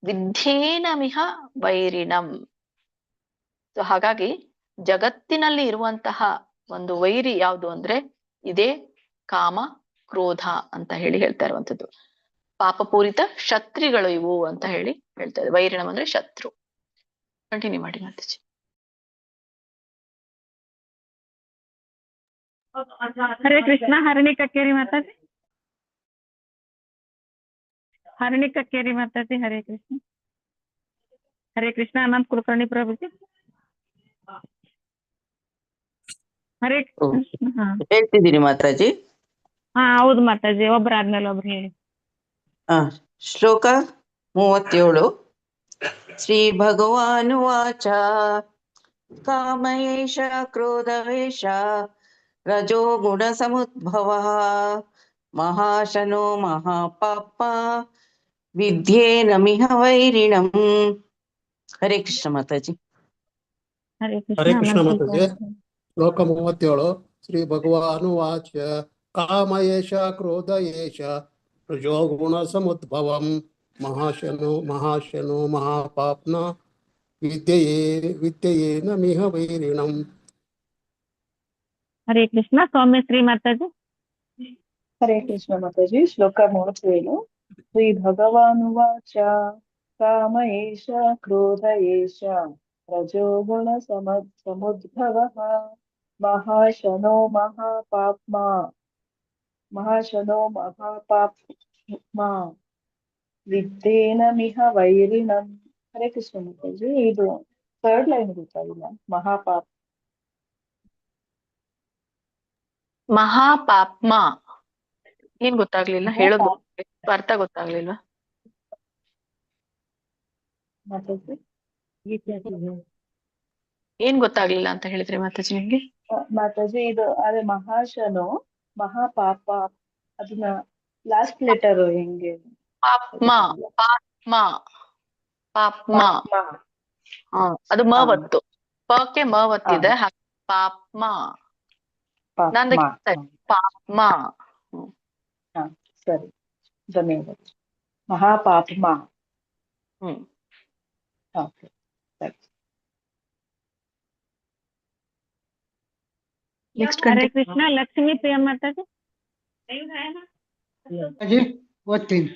ವಿದ್ಯೇನಮಿಹ ವೈರಿಣಂ. ಸೊ ಹಾಗಾಗಿ ಜಗತ್ತಿನಲ್ಲಿ ಇರುವಂತಹ ಒಂದು ವೈರಿ ಯಾವುದು ಅಂದ್ರೆ ಇದೇ ಕಾಮ ಕ್ರೋಧ ಅಂತ ಹೇಳಿ ಹೇಳ್ತಾ ಇರುವಂತದ್ದು. ಪಾಪಪೂರಿತ ಶತ್ರುಗಳು ಇವು ಅಂತ ಹೇಳಿ ಹೇಳ್ತಾ ಇದೆ. ವೈರಿಣಂ ಅಂದ್ರೆ ಶತ್ರು. ಕಂಟಿನ್ಯೂ ಮಾಡಿ ಮಾತಾಜಿ. ಹರೇ ಕೃಷ್ಣ. ಹರಣಿ ಕಕ್ಕೇರಿ ಮಾತಾಜಿ. ಹರಣಿ ಕಕ್ಕೇರಿ ಮಾತಾಜಿ. ಹರೇ ಕೃಷ್ಣ. ಹರೇ ಕೃಷ್ಣ. ಅನಂತ್ ಕುಲಕರ್ಣಿ ಪ್ರಭುಜಿ. ಹರೇ ಕೃಷ್ಣ. ಹೇಳ್ತಿದ್ದೀರಿ ಮಾತಾಜಿ? ಹಾ ಹೌದು ಮಾತಾಜಿ, ಒಬ್ರಾದ್ಮೇಲೆ ಒಬ್ರು ಹೇಳಿ. ಶ್ಲೋಕ 37. ಶ್ರೀ ಭಗವಾನುವಾಚ ಕಾಮ ಏಷ ಕ್ರೋಧವೇಷ ರಜೋ ಗುಣ ಸಮುದ್ಭವಃ ಮಹಾಶನೋ ಮಹಾಪಾಪ ವಿದ್ಯೇನಮಿಹ ವೈರಿಣಂ. ಹರೇ ಕೃಷ್ಣ ಮಾತಾಜಿ. ಹರೇ ಹರೇ ಕೃಷ್ಣ ಮಾತಾಜಿ. ಶ್ಲೋಕ 37. ಶ್ರೀ ಭಗವಾನುವಾಚ ಕಾಮ ಏಷ ಕ್ರೋಧ ಏಷ ರಜೋ ಗುಣ ಸಮುದ್ಭವಂ ಮಹಾಶನೋ ಮಹಾಪಾಪ್ನ ವಿದ್ಯೇನಮಿಹ ವೈರಿಣಂ. ಹರೇ ಕೃಷ್ಣ. ಸೌಮ್ಯಶ್ರೀ ಮಾತಾಜಿ. ಹರೇ ಕೃಷ್ಣ ಮಾತಾಜಿ. ಶ್ಲೋಕ 37. ಶ್ರೀ ಭಗವಾನುವಾಚ ಕಾಮ ಏಷ ಕ್ರೋಧ ಏಷ ರಜೋಗುಣ ಸಮುದ್ಭವಃ ಮಹಾಶನೋ ಮಹಾಪಾಪ್ಮ ವಿದ್ಯೇನಮಿಹ ವೈರಿಣಂ. ಹರೇ ಕೃಷ್ಣ ಮಾತಾಜಿ. ಇದು ಥರ್ಡ್ ಲೈನ್ ಗೊತ್ತಾಗಿಲ್ಲ. ಮಹಾಪಾಪ್ಮ ಏನ್ ಗೊತ್ತಾಗ್ಲಿಲ್ಲ? ಹೇಳೋದು ಅರ್ಥ ಗೊತ್ತಾಗ್ಲಿಲ್ವಾ ಏನ್ ಗೊತ್ತಾಗ್ಲಿಲ್ಲ ಅಂತ ಹೇಳಿದ್ರಿ ಮಾತಾಜಿ ನಿಮ್ಗೆ? ಮಾತಾಜಿ ಇದು ಅದೇ ಮಹಾಶನೋ ಮಹಾಪಾಪ ಅದನ್ನ ಲಾಸ್ಟ್ ಲೆಟರ್ ಹೆಂಗೆ? ಪಾಪ್ಮ ಪಾಪ್ಮ ಪಾಪ್ಮ. ಅದು ಮ ಒತ್ತು. ಪಕ್ಕೆ ಮ ಒತ್ತಿದೆ. ಪಾಪ್ಮ. ನಂದು ಪಾಪ್ಮ. ಸರಿ, ಧನ್ಯವಾದ. ಮಹಾಪಾಪ್ಮ. ಓಕೆ ಸರಿ. ಹರೇ ಕೃಷ್ಣ. ಲಕ್ಷ್ಮೀ ಪ್ರಿಯ ಮಾತಾಜಿ. ಓದ್ತೀನಿ.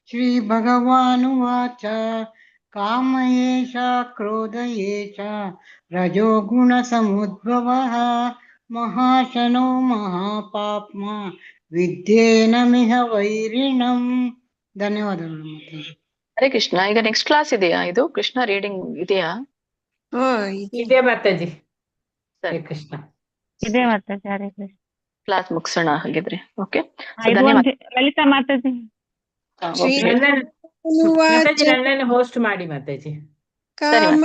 ಶ್ರೀ ಭಗವಾನುವಾಚ ಕಾಮ ಏಷ ಕ್ರೋಧ ಏಷ ರಜೋಗುಣ ಸಮುದ್ಭವಃ ಮಹಾಶನೋ ಮಹಾಪಾಪ್ಮ ವಿದ್ಯೇನಮಿಹ ವೈರಿಣಂ. ಧನ್ಯವಾದಗಳು ಮಾತಾಜಿ. ಹರೇ ಕೃಷ್ಣ. ಈಗ ನೆಕ್ಸ್ಟ್ ಕ್ಲಾಸ್ ಇದೆಯಾ? ಇದು ಕೃಷ್ಣ ರೀಡಿಂಗ್ ಇದೆಯಾ? ಇದೆ ಮಾತಾಜಿ. ಸರಿ ಕೃಷ್ಣ ಇದೆ ಮಾತಾಜಿ. ಹರೇ ಕೃಷ್ಣ. ಕ್ಲಾಸ್ ಮುಗಿಸೋಣ ಹಾಗಿದ್ರೆ. ಓಕೆ, ಇದು ಧನ್ಯವಾದ. ಲಲಿತಾ ಮಾತಾಜಿ. ಮಾತಾಜಿ ನನ್ನನ್ನು ಹೋಸ್ಟ್ ಮಾಡಿ ಮಾತಾಜಿ. ಕಾಮ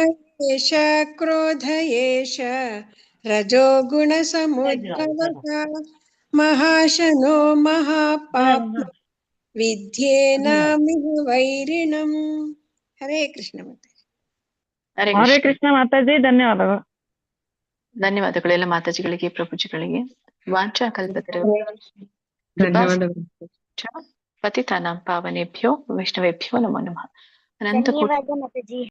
ಏಷ ಕ್ರೋಧ ಏಷ ರಜೋಗುಣ ಸಮುದ್ಭವಃ ಮಹಾಶನೋ ಮಹಾಪಾಪ ವಿದ್ಯೇನಾಮಿಹ ವೈರಿಣಂ. ಹರೇ ಕೃಷ್ಣ ಮಾತಾಜಿ. ಹರೇ ಕೃಷ್ಣ ಮಾತಾಜಿ. ಧನ್ಯವಾದಗಳು. ಧನ್ಯವಾದಗಳು ಎಲ್ಲ ಮಾತಾಜಿಗಳಿಗೆ, ಪ್ರಭುಜಿಗಳಿಗೆ. ವಾಂಚಾ ಕಲ್ಪತರು ಧನ್ಯವಾದಗಳು. ಪತಿತಾನಾಂ ಪಾವನೇಭ್ಯೋ ವೈಷ್ಣವೇಭ್ಯೋ ನಮೋ ನಮಃ. ಅನಂತ ಧನ್ಯವಾದ ಮಾತಾಜಿ.